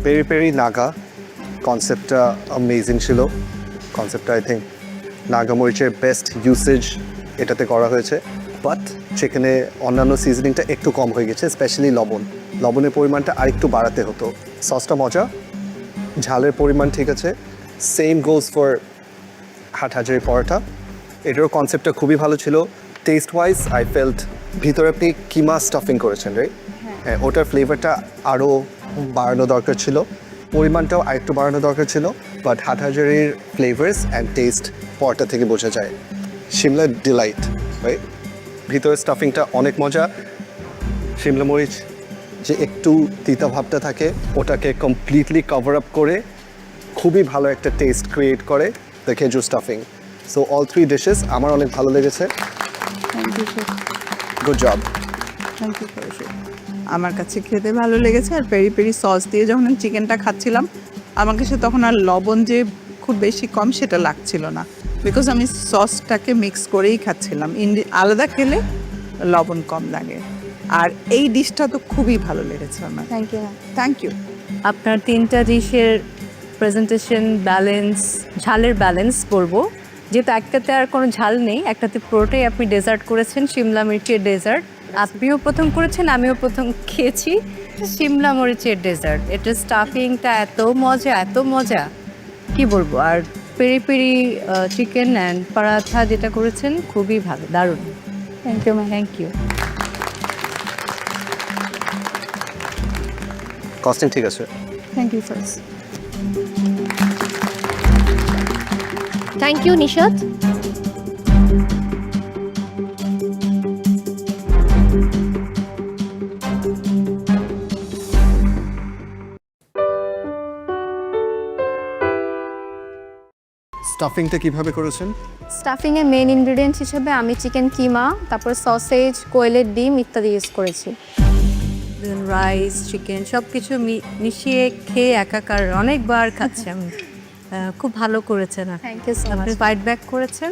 Peri peri Naga কনসেপ্টটা অ্যামেজিং ছিল। কনসেপ্টটা আই থিঙ্ক নাগা মরিচের বেস্ট ইউসেজ এটাতে করা হয়েছে, বাট সেখানে অন্যান্য সিজনিংটা একটু কম হয়ে গেছে, স্পেশালি লবণের পরিমাণটা আরেকটু বাড়াতে হতো। সসটা মজা, ঝালের পরিমাণ ঠিক আছে। সেম গোজ ফর হাটহাজারি পরোটা, এটারও কনসেপ্টটা খুবই ভালো ছিল। টেস্ট ওয়াইজ আই ফেল্ট ভিতরে আপনি কিমা স্টাফিং করেছেন, রাইট? হ্যাঁ, ওটার ফ্লেভারটা আরও বাড়ানো দরকার ছিল, পরিমাণটাও আরেকটু বাড়ানো দরকার ছিল, বাট হাটহাজারির ফ্লেভার্স অ্যান্ড টেস্ট পরোটা থেকে বোঝা যায়। Shimla delight, right? ভিতরের স্টাফিংটা অনেক মজা। শিমলা মরিচ যে একটু তিতা ভাবটা থাকে ওটাকে কমপ্লিটলি কভার আপ করে খুবই ভালো একটা টেস্ট ক্রিয়েট করে the khejur stuffing. So all 3 dishes আমার অনেক ভালো লেগেছে। Thank you sir. Good job. Thank you sir. আমার কাছে খেতে ভালো লেগেছে, আর পেরি পেরি সস দিয়ে যখন আমি চিকেনটা খাচ্ছিলাম আমার কাছে তখন আর লবণ যে খুব বেশি কম সেটা লাগছিল না, বিকজ আমি সসটাকে মিক্স করেই খাচ্ছিলাম। আলাদা খেলে লবণ কম লাগে। আর এই ডিশটা তো খুবই ভালো লেগেছে আমার। Thank you. Thank you. আপনার 3টা ডিশের প্রেজেন্টেশন, ব্যালেন্স, ঝালের ব্যালেন্স বলবো, যেহেতু একটাতে আর কোনো ঝাল নেই, একটাতে পুরোটাই আপনি ডেজার্ট করেছেন, শিমলা মির্চের ডেজার্ট। আপনিও প্রথম করেছেন, আমিও প্রথম খেয়েছি শিমলা মরিচের ডেজার্ট। এটার স্টাফিংটা এত মজা কি বলবো। আর peri peri chicken and paratha যেটা করেছেন খুবই ভালো, দারুণ। Thank you ma'am. Thank you. Costing ঠিক আছে। Thank you sir. Thank you Nishat. স্টাফিংটা কিভাবে করেছেন? স্টাফিংয়ের মেইন ইনগ্রিডিয়েন্টস হিসেবে আমি চিকেন কিমা, তারপর সসেজ, কোয়েলের ডিম ইত্যাদি ইউজ করেছি। দেন রাইস চিকেন সব কিছু মিশিয়ে খেয়ে একাকার অনেকবার খাচ্ছি আমি খুব ভালো করেছেন থ্যাংক ইউ সো মাচ আপনি ফাইট ব্যাক করেছেন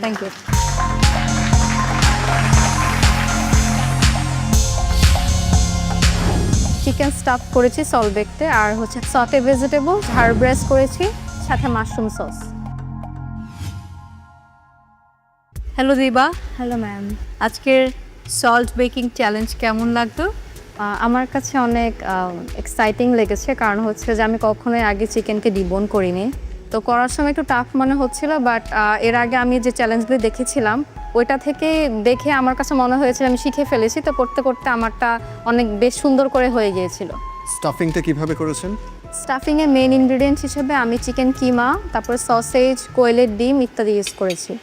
থ্যাংক ইউ চিকেন স্টাফ করেছি সলবেকতে আর হচ্ছে সটে ভেজিটেবল হার্ব রাইস করেছি সাথে মাশরুম সস হ্যালো দিবা হ্যালো ম্যাম আজকের সল্ট বেকিং চ্যালেঞ্জ কেমন লাগতো আমার কাছে অনেক এক্সাইটিং লেগেছে কারণ হচ্ছে যে আমি কখনোই আগে চিকেনকে ডিবোন করিনি তো করার সময় একটু টাফ মনে হচ্ছিল বাট এর আগে আমি যে চ্যালেঞ্জগুলো দেখেছিলাম ওইটা থেকে দেখে আমার কাছে মনে হয়েছিল আমি শিখে ফেলেছি তো করতে করতে আমারটা অনেক বেশ সুন্দর করে হয়ে গিয়েছিল স্টাফিংটা কিভাবে করেছেন স্টাফিংয়ে মেইন ইনগ্রিডিয়েন্ট হিসেবে আমি চিকেন কিমা তারপর সসেজ কোয়েলের ডিম ইত্যাদি ইউজ করেছি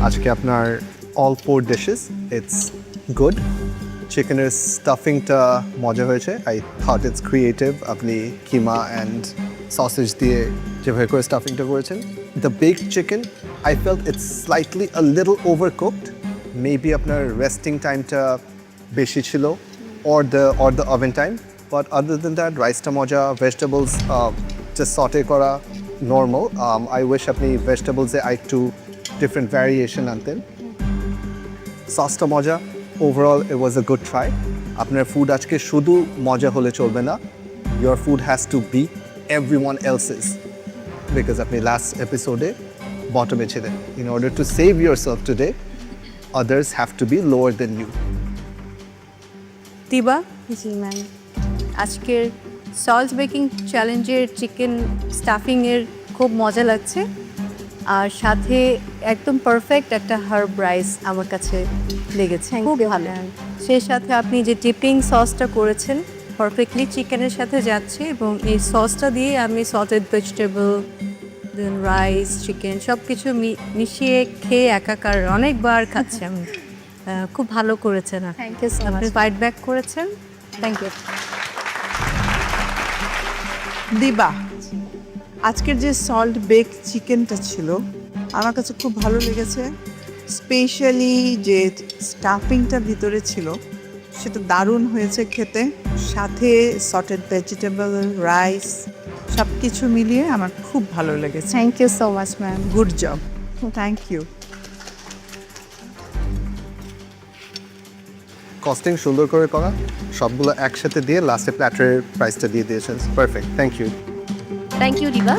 আজকে আপনার অল 4 ডিশেস ইটস গুড চিকেনের স্টাফিংটা মজা হয়েছে আই থট ইটস ক্রিয়েটিভ আপনি কিমা অ্যান্ড সসেজ দিয়ে যেভাবে করে স্টাফিংটা করেছেন the baked chicken I felt it's slightly a little over cooked maybe আপনার রেস্টিং টাইমটা বেশি ছিল or the oven time but other than that রাইসটা মজা ভেজিটেবলস জাস্ট সটে করা নর্মাল আই উইশ আপনি ভেজিটেবলসে একটু different variation আনতেন সসটা মজা overall it was a good try আপনার ফুড আজকে শুধু মজা হলে চলবে না your food has to be everyone else's because আপনি লাস্ট এপিসোডে বটমে ছিলেন in order to save yourself today others have to be lower than you দিবা জি ম্যাম আজকের সল্ট বেকিং চ্যালেঞ্জের চিকেন স্টাফিংয়ের খুব মজা লাগছে আর সাথে একদম পারফেক্ট একটা হার্ব রাইস আমার কাছে লেগেছে খুব ভালো সেই সাথে আপনি যে ডিপিং সসটা করেছেন পারফেক্টলি চিকেনের সাথে যাচ্ছে এবং এই সসটা দিয়ে আমি সল্টেড ভেজিটেবল দেন রাইস চিকেন সব কিছু মিশিয়ে খেয়ে একাকার অনেকবার খাচ্ছি আমি খুব ভালো করেছেন থ্যাংক ইউ সো মাচ আপনি ফাইট ব্যাক করেছেন থ্যাংক ইউ দিবা আজকের যে সল্ট বেক চিকেনটা ছিল আমার কাছে খুব ভালো লেগেছে স্পেশালি যে স্টাফিংটা ভিতরে ছিল সেটা দারুণ হয়েছে খেতে সাথে সটেড ভেজিটেবল রাইস সব কিছু মিলিয়ে আমার খুব ভালো লেগেছে thank you so much ma'am good job thank you costing সুন্দর করে করা সবগুলো একসাথে দিয়ে লাস্টে প্ল্যাটারের প্রাইসটা দিয়ে দিয়েছেন perfect thank you thank you দিবা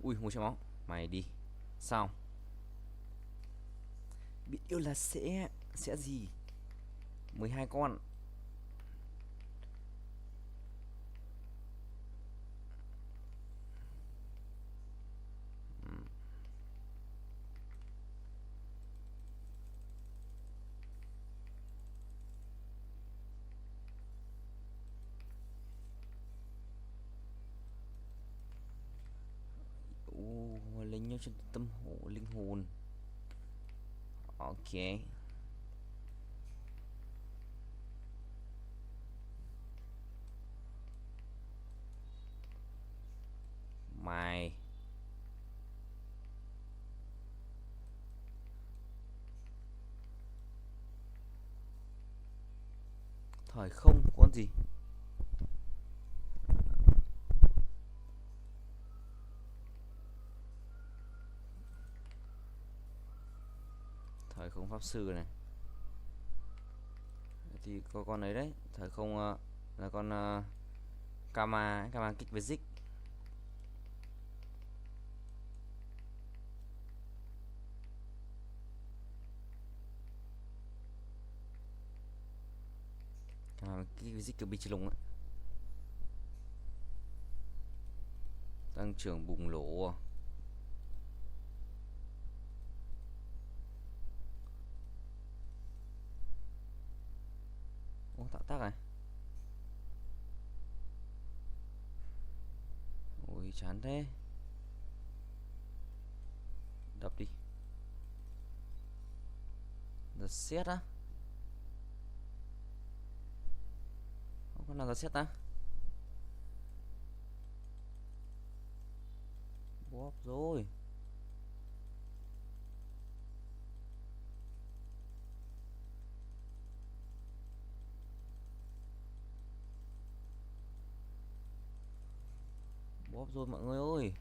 Ui, mua cho máu. Mày đi. Sao? Biết yêu là sẽ gì? 12 con. Lên nhau trên tâm hồn linh hồn. Ok. Mày thời không con gì thời không pháp sư này thì có con ấy đấy thời không là con Kama kích với Zik kích với Zik kiểu bị lùng ấy tăng trưởng bùng nổ tạo tác này ôi chán thế. Đập đi. Giật xét á? Không có nào giật xét ta? Bóp rồi. Bóp rồi mọi người ơi.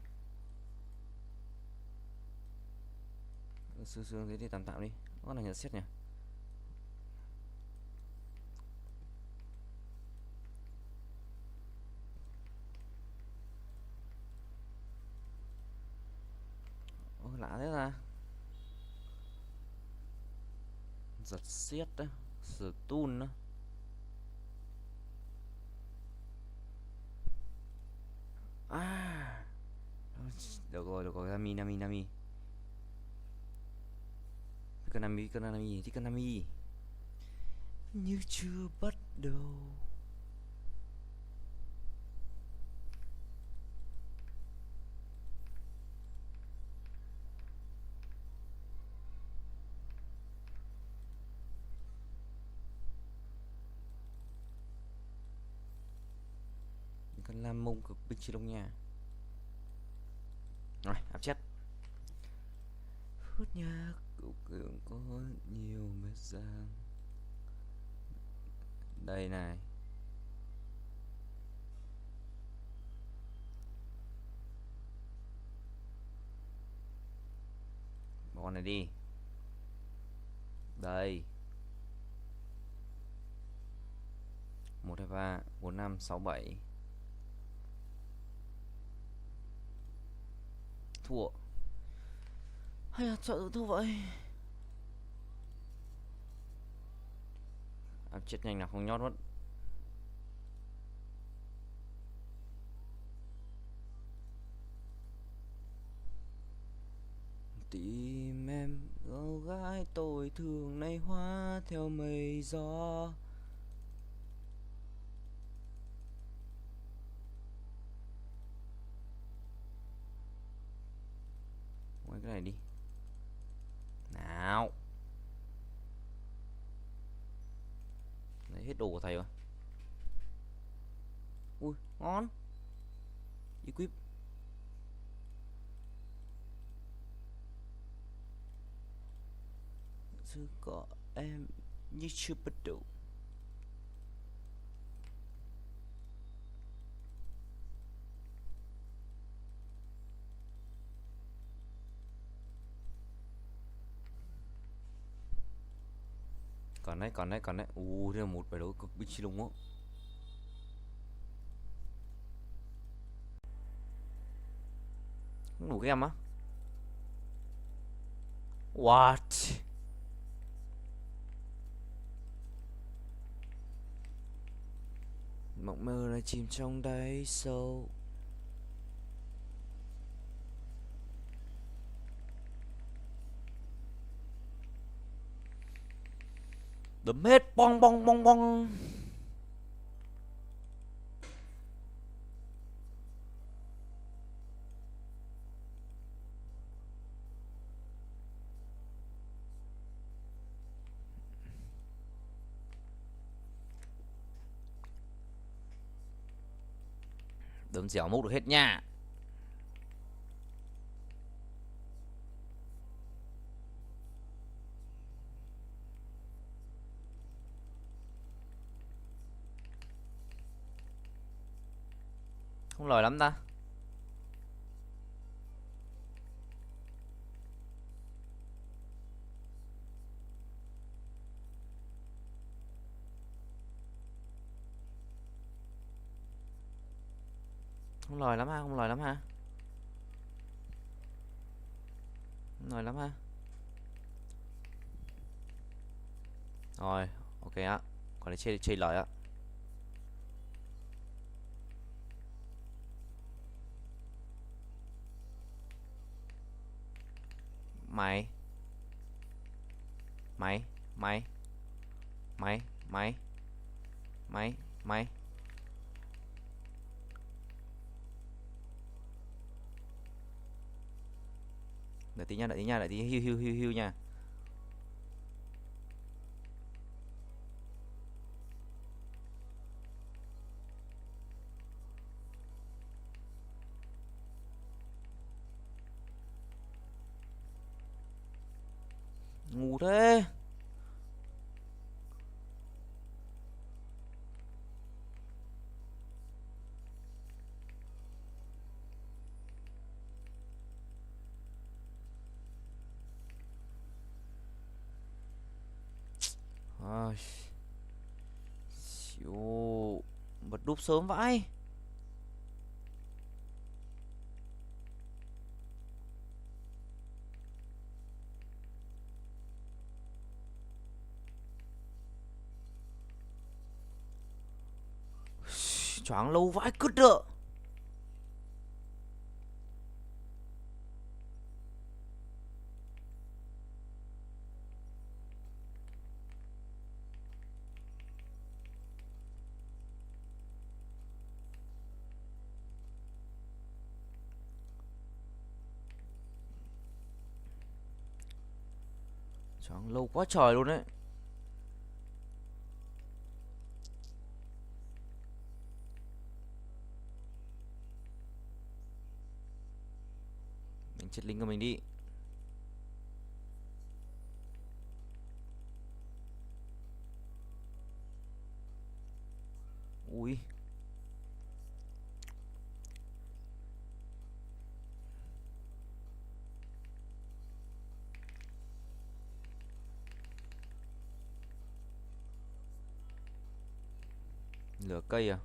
Sương thế thì tạm tạm đi. Có là nhận xét nhỉ. Ôi lạ thế ra. Giật xiết đó, stun đó. À. Được rồi, Nami. Tikanami. Như chưa bắt đầu. Cần làm mông cực binh chi đông nha. Rồi, áp chết. Phút nhạc cậu cường có nhiều mét giang. Đây này. Bỏ con này đi. Đây. 1, 2, 3, 4, 5, 6, 7. Thua. Hay là sợ thua vậy. Áp chết nhanh là không nhót mất. Tìm em gấu gái tôi thường nay hóa theo mây gió. Quay cái này đi. Nào. Lấy hết đồ của thầy rồi. Ui, ngon. Equip. Chứ có em như chưa bắt đầu. Còn đấy. Đây là một bài đấu cực binh chi lùng á. Ngủ cái em á. What? Mộng mơ lại chìm trong đáy sâu. Đấm hết bong. Đấm dẻo múc được hết nha. Không lời lắm ta. Không lời lắm ha. Không lời lắm ha. Rồi, ok á. Còn để chơi lời á. Mày. Đợi tí nha, đợi tí nha, đợi tí, hiu nha. Ngu thế. Xìu, bật đúp sớm vãi. Choáng lâu vãi cứt đợ. Choáng lâu quá trời luôn đấy. Mình chết lính của mình đi. Ui. Lửa cây à?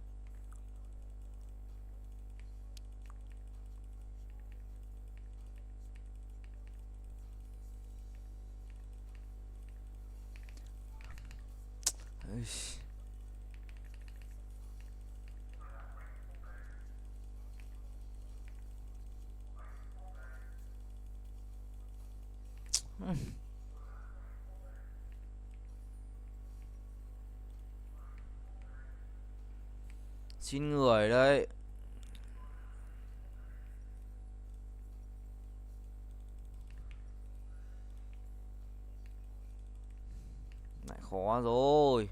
Xin người đấy. Lại khó rồi.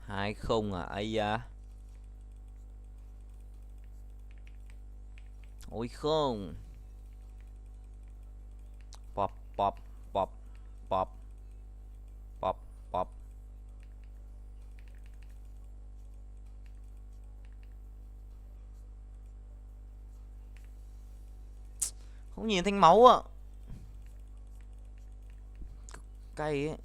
Hai không à? Ây da. Ôi không. Pop pop pop pop pop pop. Không nhìn thanh máu ạ. Cay ấy.